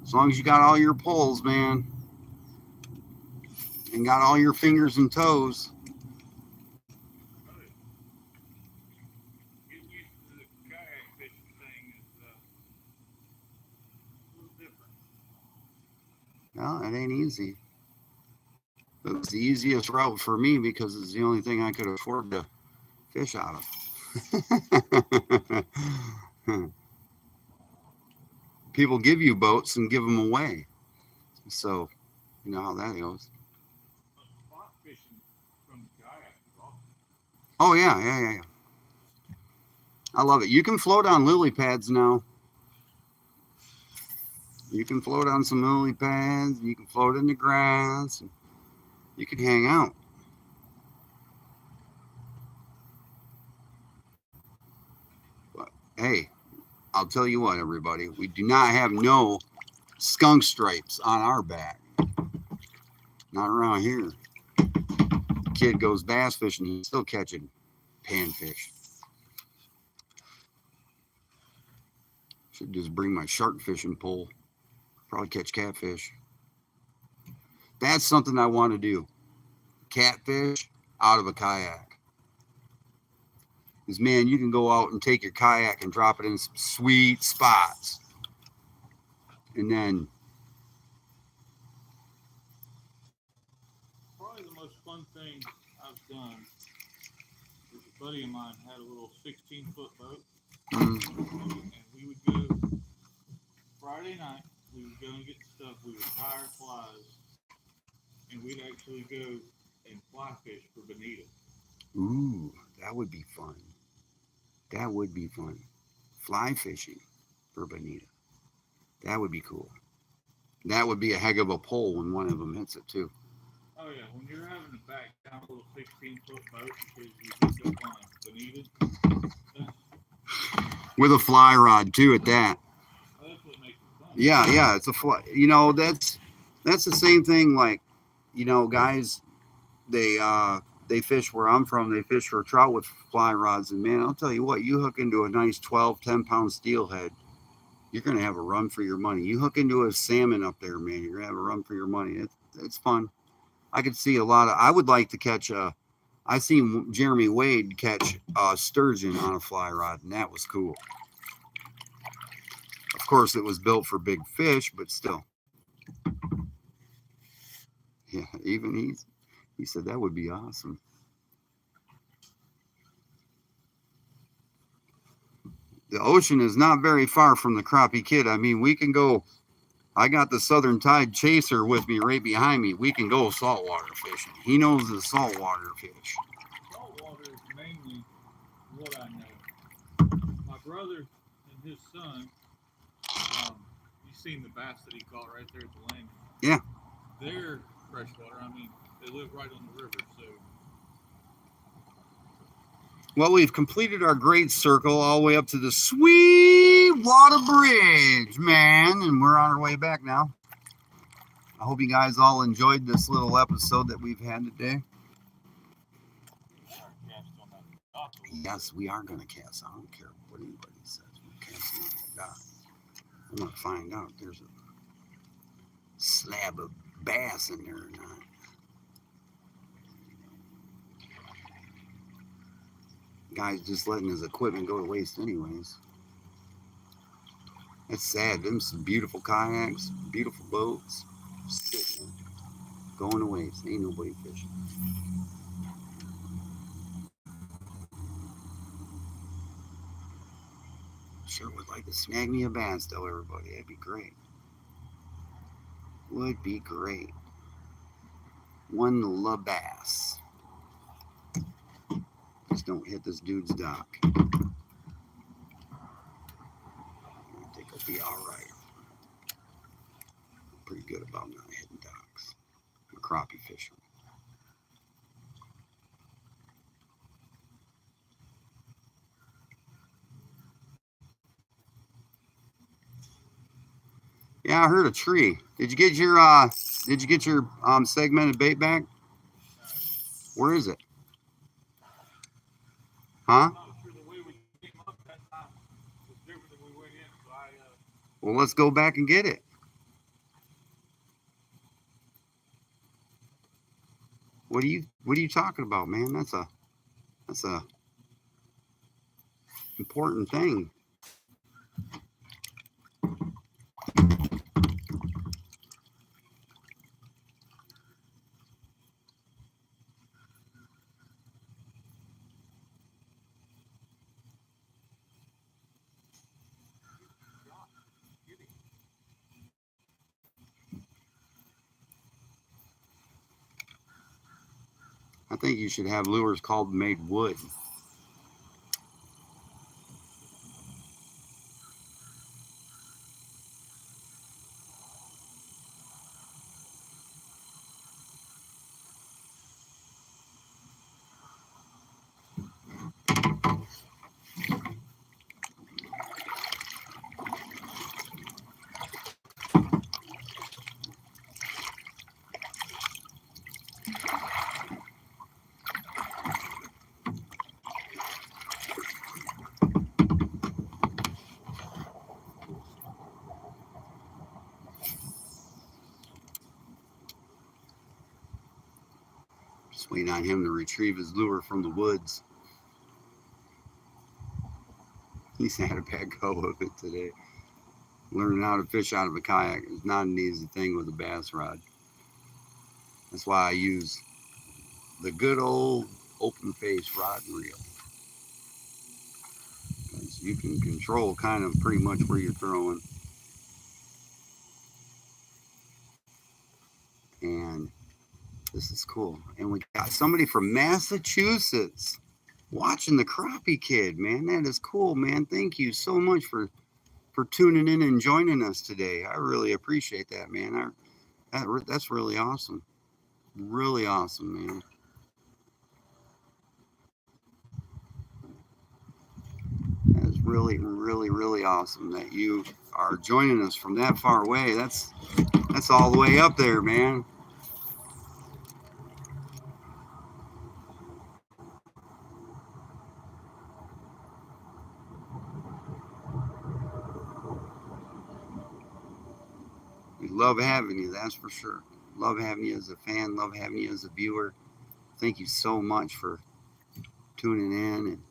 As long as you got all your poles, man, and got all your fingers and toes. Getting used to the kayak fishing thing is a little different. No, it ain't easy. It was the easiest route for me because it's the only thing I could afford to fish out of. People give you boats and give them away. So, you know how that goes. But spot fishing from the kayak is awesome. Oh, yeah. I love it. You can float on lily pads now. You can float on some lily pads. You can float in the grass. You can hang out. But hey, I'll tell you what, everybody. We do not have no skunk stripes on our back. Not around here. The kid goes bass fishing. He's still catching panfish. Should just bring my shark fishing pole. Probably catch catfish. That's something I want to do. Catfish out of a kayak. Because, man, you can go out and take your kayak and drop it in some sweet spots. And then, Probably the most fun thing I've done is a buddy of mine had a little 16-foot boat, and we would go Friday night. We would go and get stuff. We would hire flies, and we'd actually go and fly fish for bonita. ooh, that would be fun. That would be fun. Fly fishing for bonita. That would be cool. That would be a heck of a pole when one of them hits it, too. Oh yeah, when you're having to back down a little 16-foot boat because you hooked up on a bonita, With a fly rod, too, at that. that's what makes it fun. Yeah, it's a fly. You know, that's the same thing. Like, you know, guys, they fish where I'm from. They fish for trout with fly rods, and man, I'll tell you what, you hook into a nice 12, 10-pound steelhead, you're gonna have a run for your money. You hook into a salmon up there, man, you're gonna have a run for your money. It's fun. I could see a lot of. I would like to catch a. I seen Jeremy Wade catch a sturgeon on a fly rod, and that was cool. Of course, it was built for big fish, but still. Yeah, even he said that would be awesome. The ocean is not very far from the Crappie Kid. I mean, we can go. I got the Southern Tide Chaser with me right behind me. We can go saltwater fishing. He knows the saltwater fish. Saltwater is mainly what I know. My brother and his son, you seen the bass that he caught right there at the lane. Yeah. They're freshwater. I mean, they live right on the river, so. Well, we've completed our great circle all the way up to the Sweetwater Bridge, man, and we're on our way back now. I hope you guys all enjoyed this little episode that we've had today. Yes, we are going to cast. I don't care what anybody says. We're casting on that dock. I'm going to find out if there's a slab of bass in there or not. Guy's just letting his equipment go to waste anyways. It's sad. Them some beautiful kayaks, beautiful boats, sitting there, going to waste. Ain't nobody fishing. Sure would like to snag me a bass though, everybody. That'd be great. would be great. One la bass. Just don't hit this dude's dock. I think it'll be all right. Pretty good about not hitting docks. I'm a crappie fisherman. Yeah, I heard a tree. Did you get your segmented bait back? Where is it? Huh? Well, let's go back and get it. What are you talking about, man? That's a important thing. I think you should have lures called made wood. Just waiting on him to retrieve his lure from the woods. He's had a bad go of it today. Learning how to fish out of a kayak is not an easy thing with a bass rod. That's why I use the good old open face rod and reel. Because you can control kind of pretty much where you're throwing. And this is cool. And we got somebody from Massachusetts watching the Crappie Kid, man. That is cool, man. Thank you so much for tuning in and joining us today. I really appreciate that, man. That's really awesome. Really awesome, man. That is really, really, really awesome that you are joining us from that far away. That's all the way up there, man. We love having you, that's for sure. Love having you as a fan, love having you as a viewer. Thank you so much for tuning in and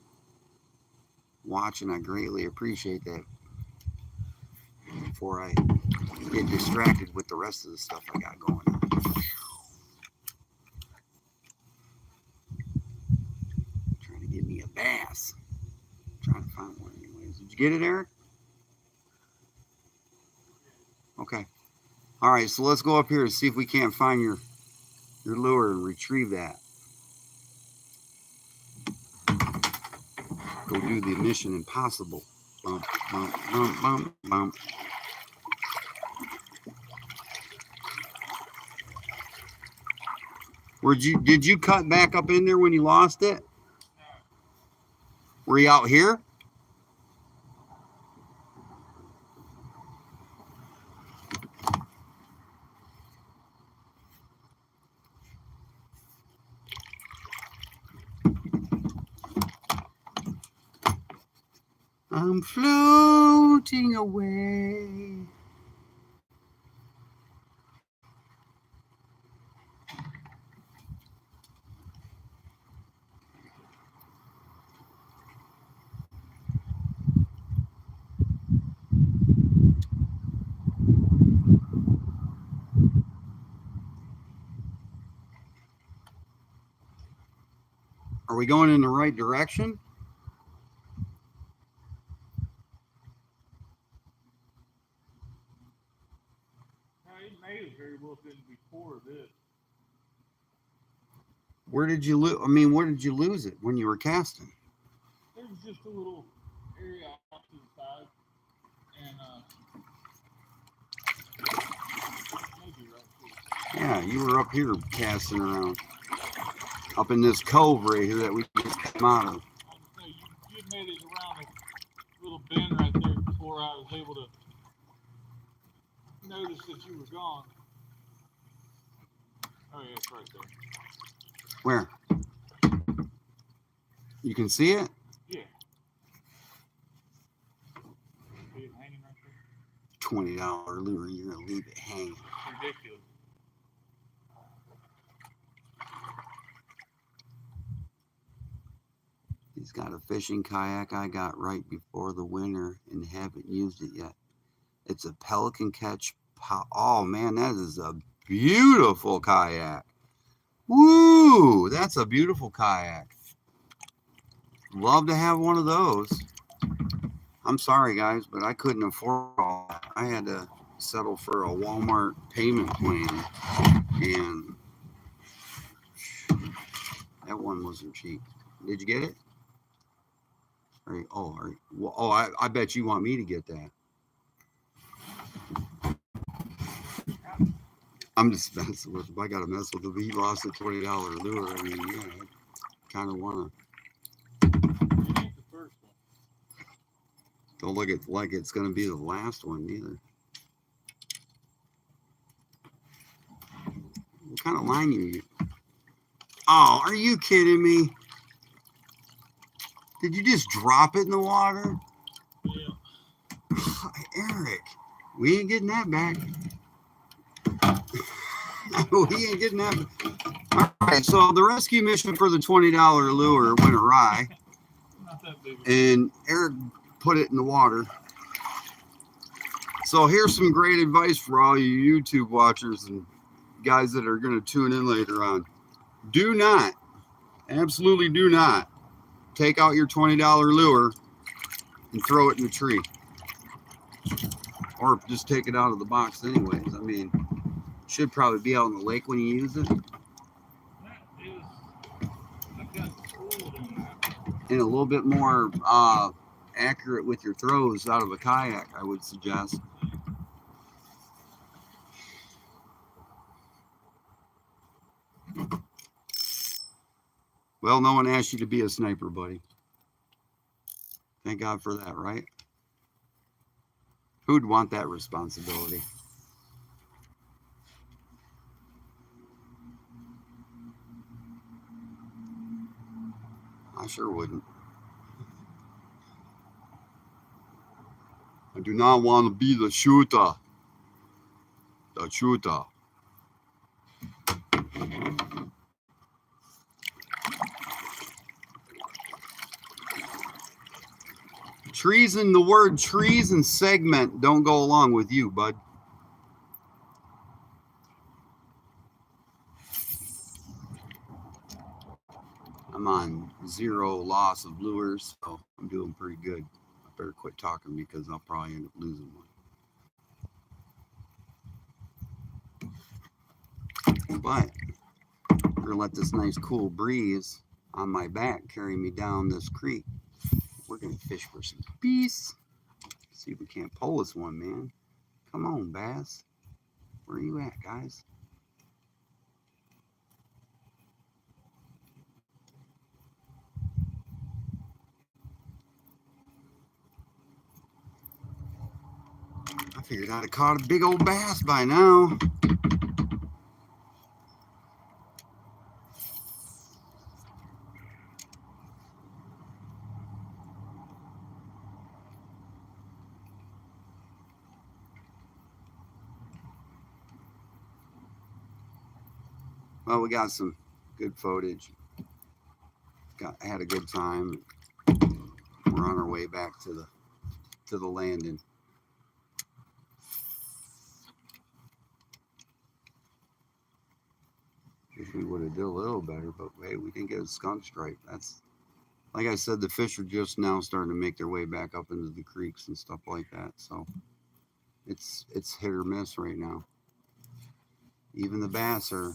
watching. I greatly appreciate that. Before I get distracted with the rest of the stuff I got going on. Trying to get me a bass. Trying to find one anyways. Did you get it, Eric? Okay. All right, so let's go up here and see if we can't find your lure and retrieve that. Go do the mission impossible. Bump, bump, bump, bump, bump. Did you cut back up in there when you lost it? Were you out here? I'm floating away. Are we going in the right direction? tornadoes very well couldn't be before this. Where did you lose? I mean, where did you lose it when you were casting? There was just a little area off to the side, and maybe right here. Yeah, you were up here casting around, up in this cove right here that we just came out of. Like I say, you made it around a little bend right there before I was able to notice that you were gone. Oh yeah, it's right there. Where? You can see it? Yeah. See it hanging right there? $20 lure, you're gonna leave it hanging. Ridiculous. He's got a fishing kayak I got right before the winter and haven't used it yet. It's a Pelican Catch. Oh man, that is a beautiful kayak. Woo, that's a beautiful kayak. Love to have one of those. I'm sorry guys, but I couldn't afford all that. I had to settle for a Walmart payment plan, and that one wasn't cheap. Did you get it? I bet you want me to get that. I'm just messing with him. I got to mess with him. He lost a $20 lure. I mean, yeah, I kind of want to. It ain't the first one. Don't look at like it's going to be the last one either. What kind of line you use? Oh, are you kidding me? Did you just drop it in the water? Yeah. Eric, we ain't getting that back. We ain't getting that back. All right, so the rescue mission for the $20 lure went awry. Not that big. And Eric put it in the water. So here's some great advice for all you YouTube watchers and guys that are going to tune in later on. Do not, absolutely do not, take out your $20 lure and throw it in the tree. Or just take it out of the box anyways. I mean, should probably be out in the lake when you use it. That is, I've got schooled on that. And a little bit more accurate with your throws out of a kayak, I would suggest. Well, no one asked you to be a sniper, buddy. Thank God for that, right? Who'd want that responsibility? I sure wouldn't. I do not want to be the shooter. The shooter. Trees and the word trees and segment don't go along with you, bud. I'm on 0 loss of lures, so I'm doing pretty good. I better quit talking because I'll probably end up losing one. But we're gonna let this nice cool breeze on my back carry me down this creek. We're gonna fish for some beasts. See if we can't pull this one, man. Come on, bass. Where are you at, guys? I figured I'd have caught a big old bass by now. Well, we got some good footage. Had a good time. We're on our way back to the landing. Wish we would have did a little better, but hey, we didn't get a skunk stripe. That's, like I said, the fish are just now starting to make their way back up into the creeks and stuff like that. So it's hit or miss right now. Even the bass are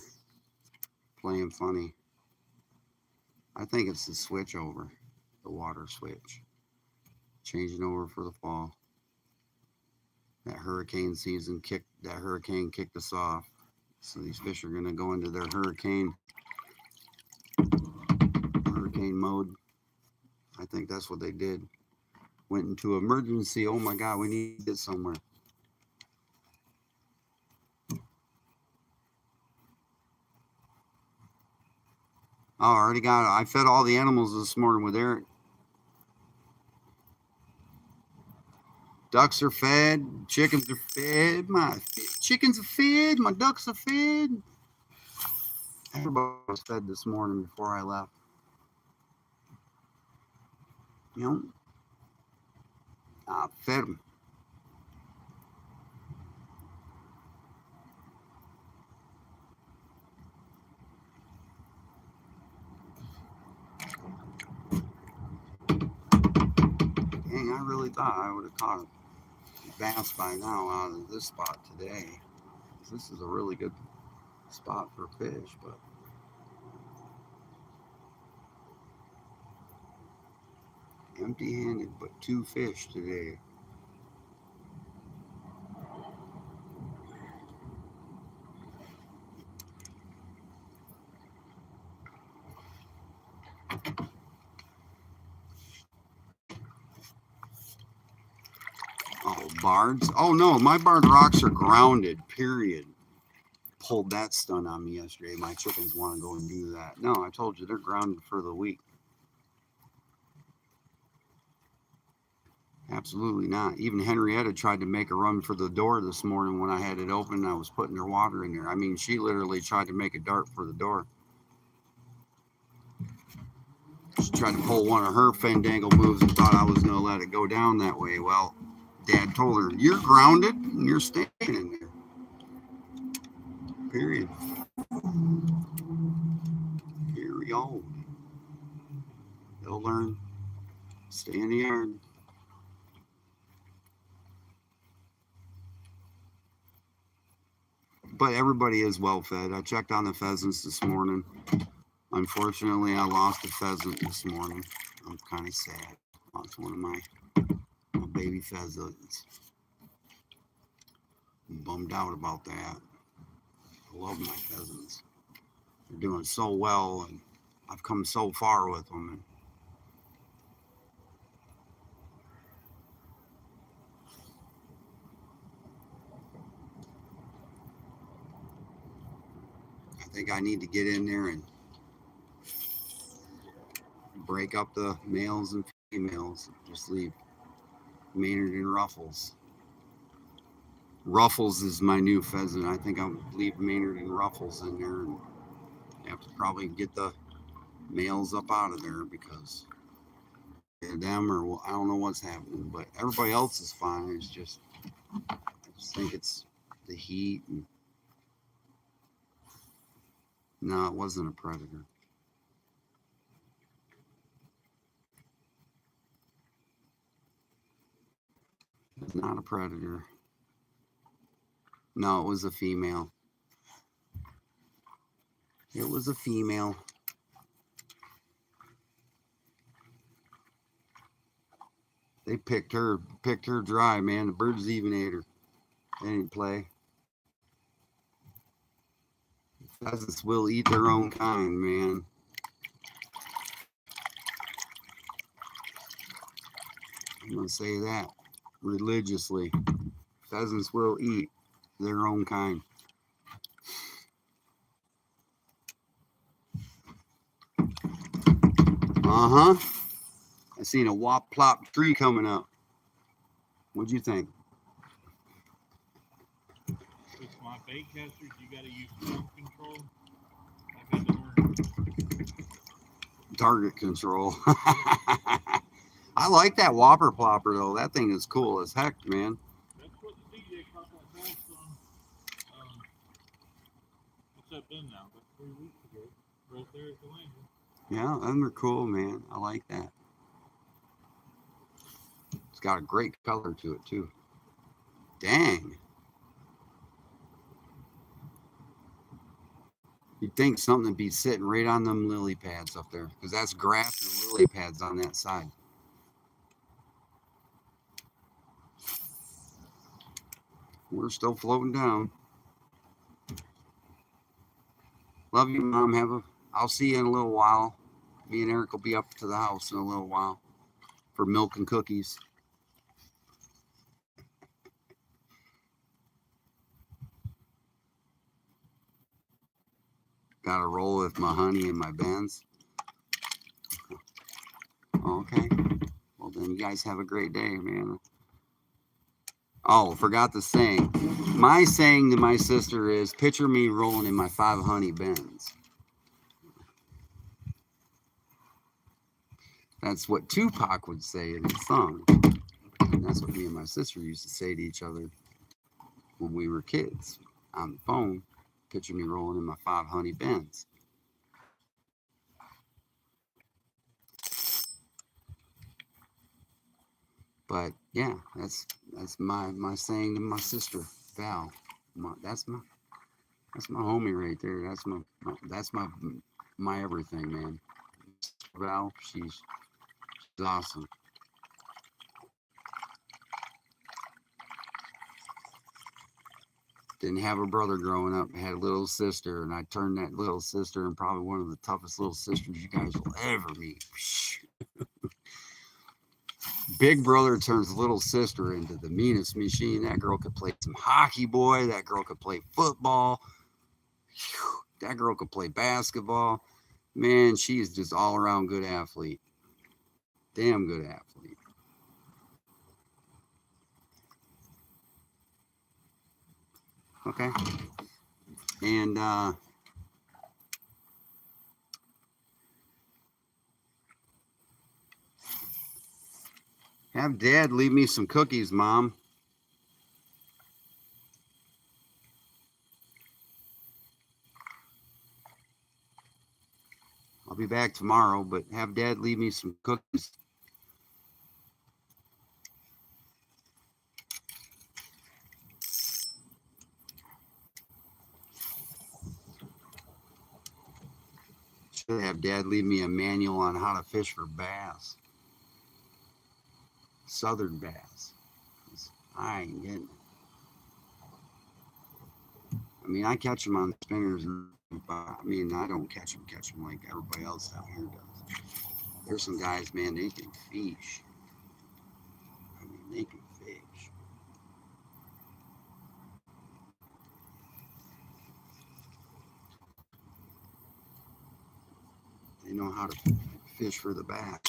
playing funny. I think it's the switch over, the water switch, changing over for the fall. That hurricane kicked us off. So these fish are gonna go into their hurricane mode. I think that's what they did. Went into emergency. Oh my God, we need to get somewhere. Oh, I already got it. I fed all the animals this morning with Eric. Ducks are fed. Chickens are fed. My chickens are fed. My ducks are fed. Everybody was fed this morning before I left. You know, I fed them. Dang, I really thought I would have caught a bass by now out of this spot today. This is a really good spot for fish, but empty-handed, but 2 fish today. Oh, bards? Oh no, my barred rocks are grounded, period. Pulled that stunt on me yesterday. My chickens want to go and do that. No, I told you they're grounded for the week. Absolutely not. Even Henrietta tried to make a run for the door this morning when I had it open and I was putting her water in there. I mean, she literally tried to make a dart for the door. She tried to pull one of her fandangle moves and thought I was going to let it go down that way. Well, Dad told her, you're grounded and you're staying in there. Period. Here we go. They'll learn. Stay in the yard. But everybody is well fed. I checked on the pheasants this morning. Unfortunately, I lost a pheasant this morning. I'm kind of sad. Lost one of my baby pheasants. I'm bummed out about that. I love my pheasants. They're doing so well, and I've come so far with them. And I think I need to get in there and break up the males and females. Just leave Maynard and Ruffles. Ruffles is my new pheasant. I think I'll leave Maynard and Ruffles in there and have to probably get the males up out of there because them or I don't know what's happening, but everybody else is fine. It's just I just think it's the heat. And no, it wasn't a predator. It's not a predator. No, it was a female. It was a female. They picked her dry, man. The birds even ate her. They didn't play. Pheasants will eat their own kind, man. I'm gonna say that religiously. Pheasants will eat their own kind. Uh-huh. I seen a wop plop tree coming up. What'd you think? With my bait casters, you gotta use sound control. I had to learn. Target control. I like that whopper plopper though. That thing is cool as heck, man. That's what the DJ caught that bass on. What's that been now? About 3 weeks ago. Right there at the landing. Yeah, them are cool, man. I like that. It's got a great color to it too. Dang. You'd think something would be sitting right on them lily pads up there, because that's grass and lily pads on that side. We're still floating down. Love you, Mom. I'll see you in a little while. Me and Eric will be up to the house in a little while for milk and cookies. Got to roll with my honey and my Benz. Okay. Well, then you guys have a great day, man. Oh, forgot the saying. My saying to my sister is, picture me rolling in my 5 honey Benz. That's what Tupac would say in his song. And that's what me and my sister used to say to each other when we were kids on the phone. Picture me rolling in my 5 honey Benz. But yeah, that's my saying to my sister Val. That's my homie right there. That's my everything, man. Val, she's awesome. Didn't have a brother growing up. Had a little sister, and I turned that little sister in probably one of the toughest little sisters you guys will ever meet. Big brother turns little sister into the meanest machine. That girl could play some hockey, boy. That girl could play football. That girl could play basketball. Man, she is just all around good athlete. Damn good athlete. Okay. And have Dad leave me some cookies, Mom. I'll be back tomorrow, but have Dad leave me some cookies. Should have Dad leave me a manual on how to fish for bass. Southern bass. I ain't getting it. I mean, I catch them on spinners, but I mean, I don't catch them like everybody else down here does. There's some guys, man, they can fish. I mean, they can fish. They know how to fish for the bass.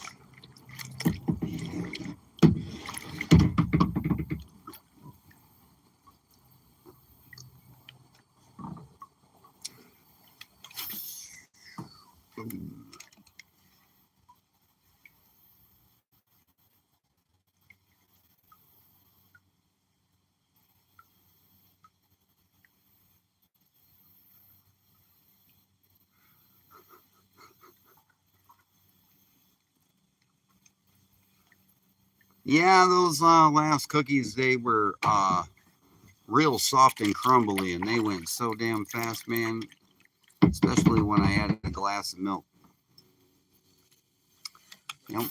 Yeah, those last cookies, they were real soft and crumbly, and they went so damn fast, man. Especially when I added a glass of milk. Yep.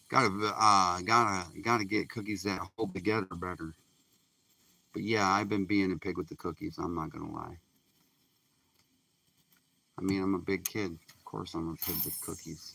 Gotta get cookies that hold together better. But yeah, I've been being a pig with the cookies. I'm not gonna lie. I mean, I'm a big kid. Of course, I'm a pig with cookies.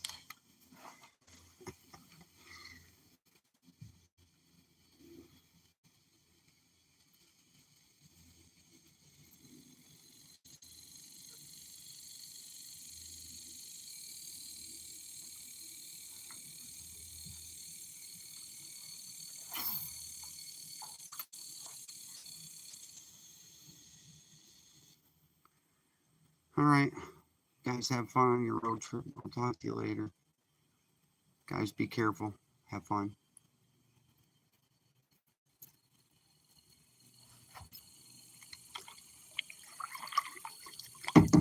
All right, guys, have fun on your road trip. I'll talk to you later. Guys, be careful. Have fun.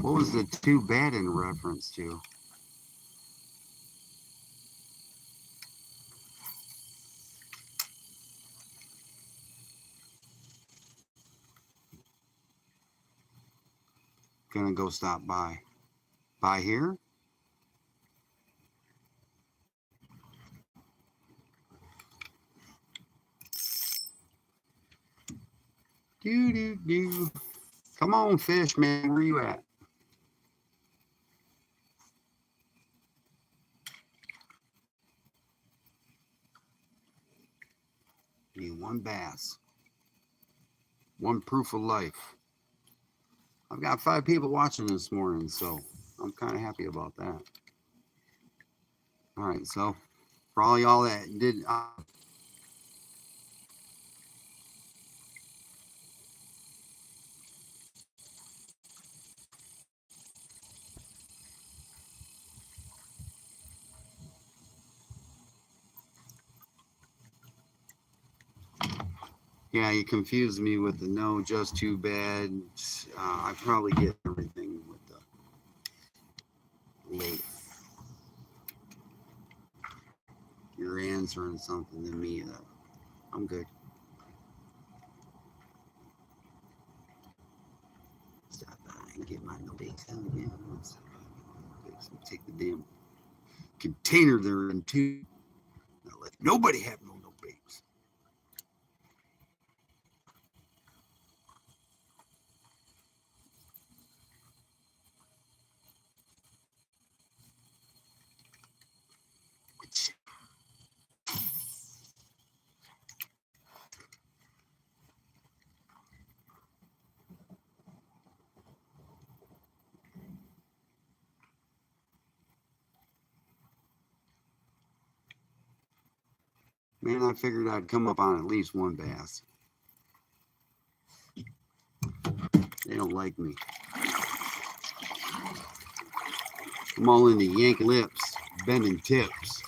What was the too bad in reference to? gonna go stop by. By here? Do. Come on, fish, man. Where you at? Need one bass. One proof of life. I've got 5 people watching this morning, so I'm kind of happy about that. All right, so for all y'all that did... yeah, you confused me with the no, just too bad. I probably get everything with the late. You're answering something to me that I'm good. Stop by and get my no bakes out again. Take the damn container they're in too. Not let nobody have no bakes. Man, I figured I'd come up on at least one bass. They don't like me. I'm all into yank lips, bending tips.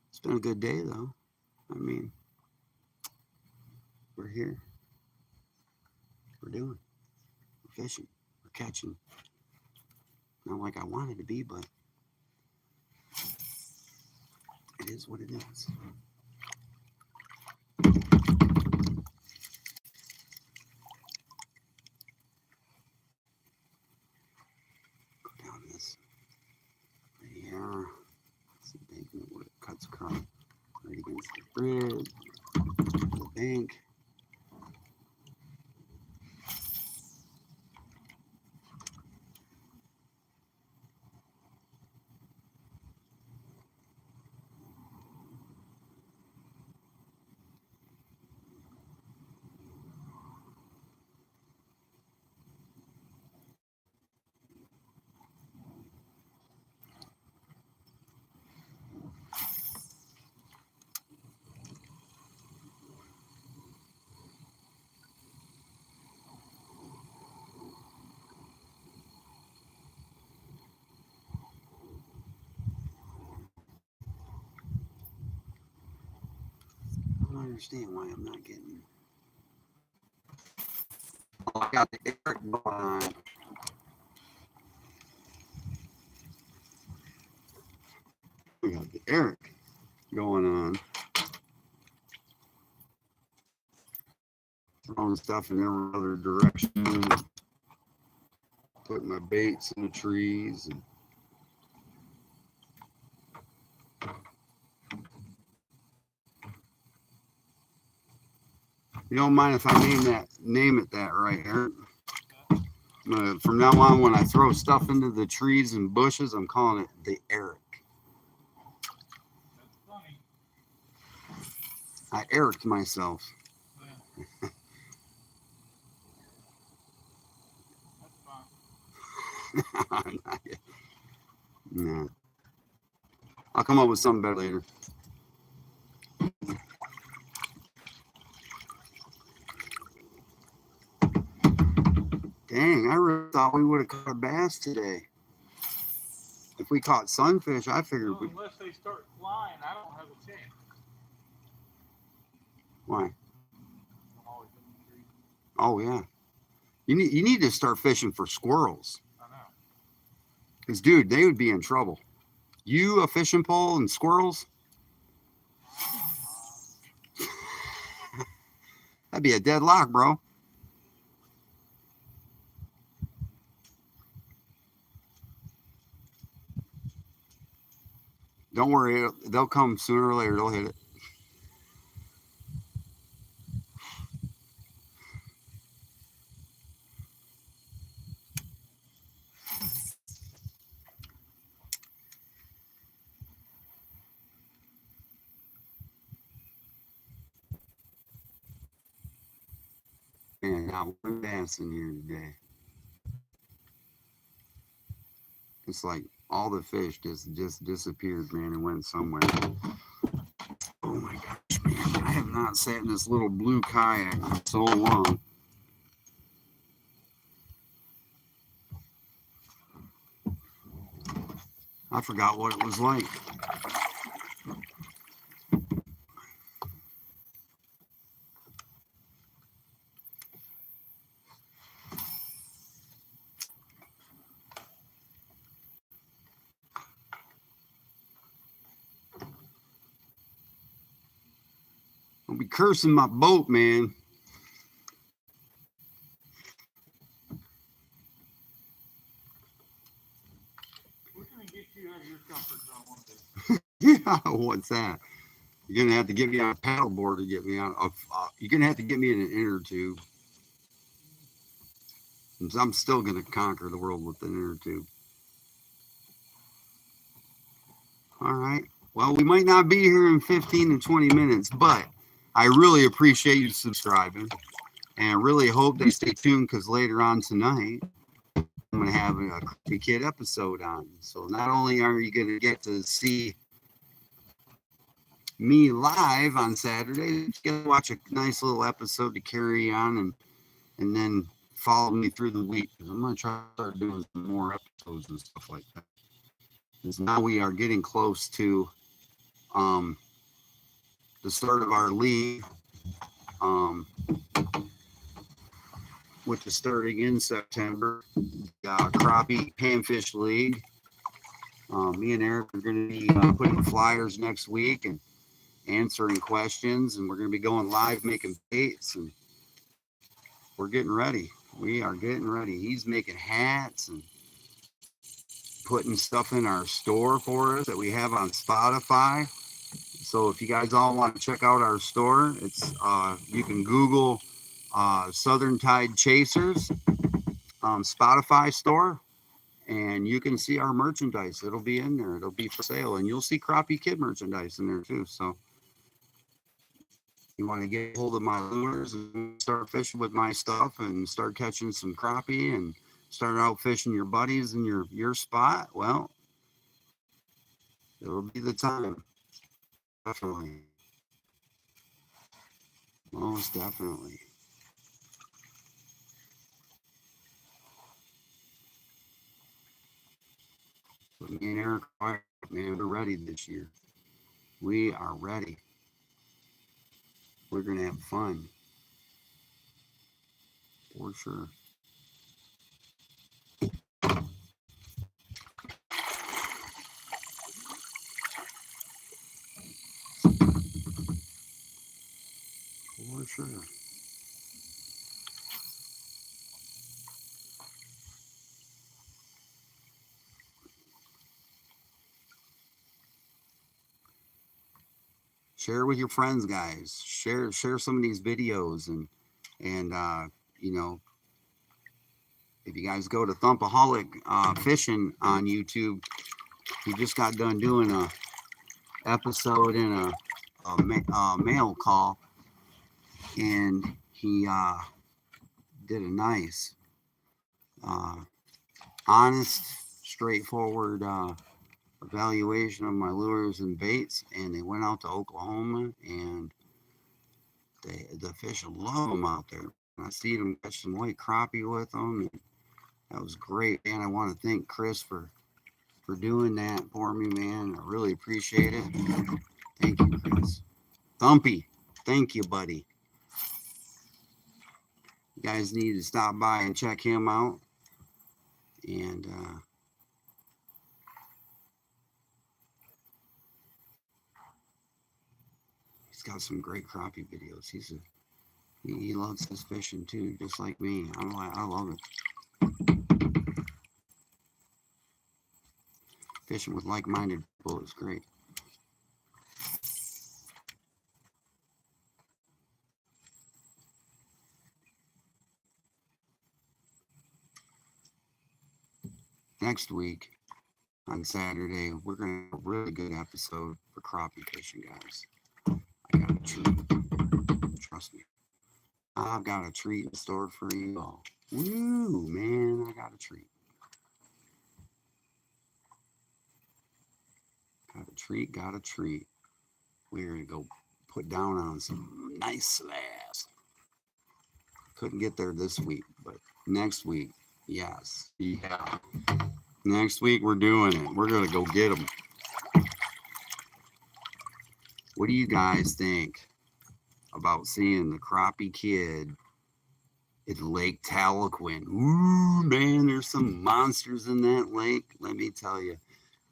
It's been a good day, though. I mean, we're here. We're doing. We're fishing. We're catching. Not like I wanted to be, but it is what it is. Go down this here. It's a bank where it cuts across right against the bridge, the bank. I don't understand why I'm not getting. Oh, I got the Eric going on. We got the Eric going on. Throwing stuff in every other direction. Putting my baits in the trees. And you don't mind if I name it that, right, Eric? From now on, when I throw stuff into the trees and bushes, I'm calling it the Eric. That's funny. I Eric'd myself. Yeah. That's fine. Nah. I'll come up with something better later. Dang, I really thought we would have caught a bass today. If we caught sunfish, I figured Well, unless they start flying, I don't have a chance. Why? I'm always in the trees. Oh yeah. You need to start fishing for squirrels. I know. Because dude, they would be in trouble. You a fishing pole and squirrels? That'd be a deadlock, bro. Don't worry, they'll come sooner or later. They'll hit it. Man, not one bass in here today. It's like all the fish just disappeared, man, and went somewhere. Oh my gosh, man! I have not sat in this little blue kayak for so long. I forgot what it was like. I'll be cursing my boat, man. We're gonna get you out of your comfort zone one day. Yeah, what's that? You're gonna have to get me on a paddleboard to get me out. You're gonna have to get me in an inner tube. I'm still gonna conquer the world with an inner tube. All right. Well, we might not be here in 15 to 20 minutes, but I really appreciate you subscribing, and really hope they stay tuned because later on tonight I'm gonna have a Crappie Kid episode on. So not only are you gonna get to see me live on Saturday, you get to watch a nice little episode to carry on and then follow me through the week. I'm gonna try to start doing some more episodes and stuff like that. Because now we are getting close to the start of our league, which is starting in September. Crappie Panfish League. Me and Eric are going to be putting flyers next week and answering questions, and we're going to be going live making baits, and we're getting ready. We are getting ready. He's making hats and putting stuff in our store for us that we have on Spotify. So if you guys all want to check out our store, it's you can Google Southern Tide Chasers Spotify store, and you can see our merchandise. It'll be in there. It'll be for sale, and you'll see Crappie Kid merchandise in there too. So you want to get hold of my lures and start fishing with my stuff and start catching some crappie and start out fishing your buddies in your spot, well, it'll be the time. Definitely. Most definitely. But me and Eric, man, we're ready this year. We are ready. We're going to have fun. For sure. For sure. Share with your friends, guys. Share some of these videos and you know, if you guys go to Thumpaholic Fishing on YouTube, he just got done doing a episode in a mail call, and he did a nice, uh, honest, straightforward evaluation of my lures and baits, and they went out to Oklahoma, and the fish love them out there. I see them catch some white crappie with them, and that was great, man. I want to thank Chris for doing that for me, man. I really appreciate it. Thank you, Chris. Thumpy, thank you, buddy. You guys need to stop by and check him out. And he's got some great crappie videos. He loves his fishing too, just like me. I love it. Fishing with like-minded people is great. Next week on Saturday, we're gonna have a really good episode for crappie fishing, guys. I got a treat. Trust me. I've got a treat in store for you all. Woo, man, I got a treat. Got a treat, got a treat. We're gonna go put down on some nice slabs. Couldn't get there this week, but next week, yes, yeah. Next week we're doing it. We're gonna go get them. What do you guys think about seeing the crappie kid at Lake Tahlequah? Ooh, man, there's some monsters in that lake. Let me tell you,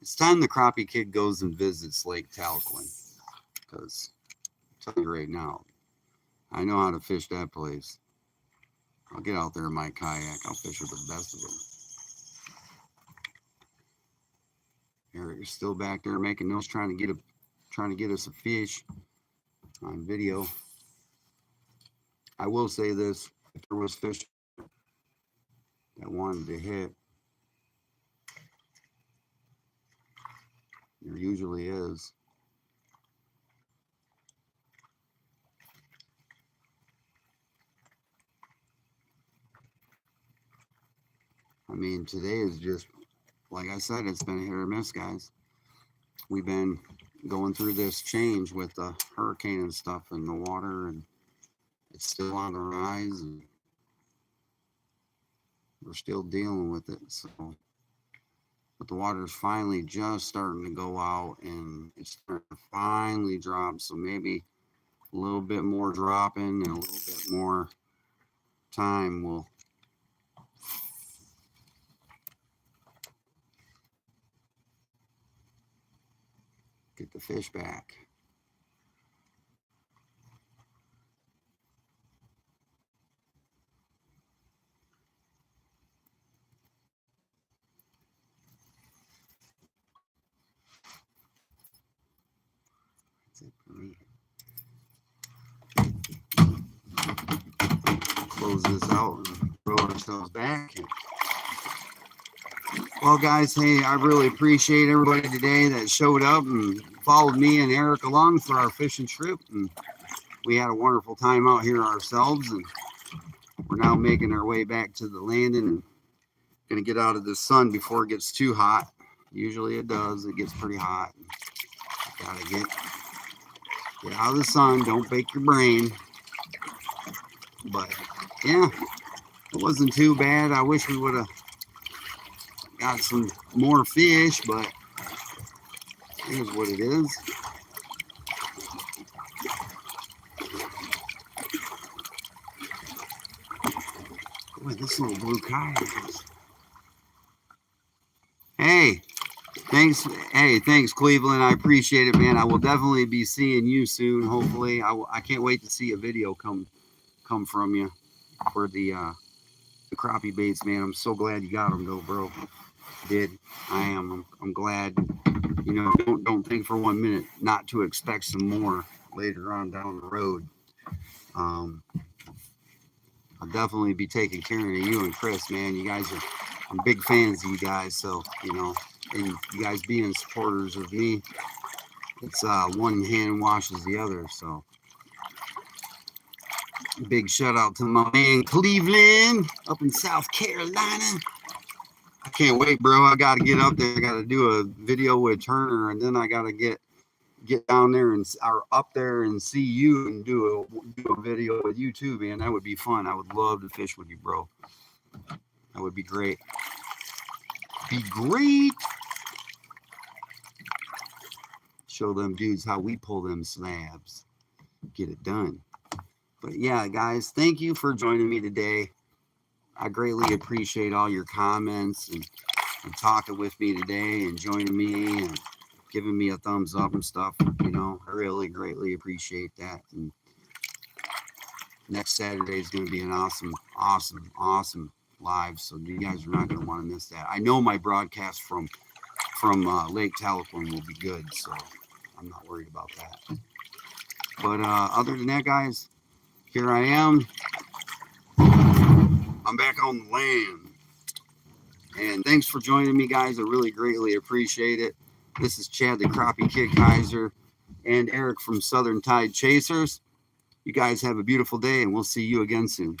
it's time the crappie kid goes and visits Lake Tahlequah. Because I'll tell you right now, I know how to fish that place. I'll get out there in my kayak. I'll fish with the best of them. Eric is still back there making noise, trying to get us a fish on video. I will say this: if there was fish that wanted to hit, there usually is. I mean, today is just, like I said, it's been a hit or miss, guys. We've been going through this change with the hurricane and stuff and the water, and it's still on the rise, and we're still dealing with it. So, but the water's finally just starting to go out, and it's starting to finally drop. So maybe a little bit more dropping and a little bit more time will get the fish back. That's it for me. Close this out and throw ourselves back. Well, guys, hey, I really appreciate everybody today that showed up and followed me and Eric along for our fishing trip. And we had a wonderful time out here ourselves. And we're now making our way back to the landing and going to get out of the sun before it gets too hot. Usually it does. It gets pretty hot. Got to get out of the sun. Don't bake your brain. But, yeah, it wasn't too bad. I wish we would have got some more fish, but it is what it is. Boy, this little blue kayak is... Hey, thanks, Cleveland. I appreciate it, man. I will definitely be seeing you soon, hopefully. I can't wait to see a video come from you for the crappie baits, man. I'm so glad you got them, though, bro. Did. I am. I'm glad. You know, don't think for 1 minute not to expect some more later on down the road. I'll definitely be taking care of you and Chris, man. You guys I'm big fans of you guys. So, you know, and you guys being supporters of me, it's one hand washes the other. So big shout out to my man Cleveland up in South Carolina. I can't wait, bro. I got to get up there. I got to do a video with Turner, and then I got to get down there and up there and see you and do a video with you too, man. That would be fun. I would love to fish with you, bro. That would be great. Be great. Show them dudes how we pull them slabs. Get it done. But yeah, guys, thank you for joining me today. I greatly appreciate all your comments and talking with me today and joining me and giving me a thumbs up and stuff. You know, I really greatly appreciate that. And next Saturday is going to be an awesome, awesome, awesome live. So you guys are not going to want to miss that. I know my broadcast from Lake Tahlequah will be good, so I'm not worried about that. But other than that, guys, here I am. I'm back on the land. And thanks for joining me, guys. I really greatly appreciate it. This is Chad the Crappie Kid Kaiser and Eric from Southern Tide Chasers. You guys have a beautiful day, and we'll see you again soon.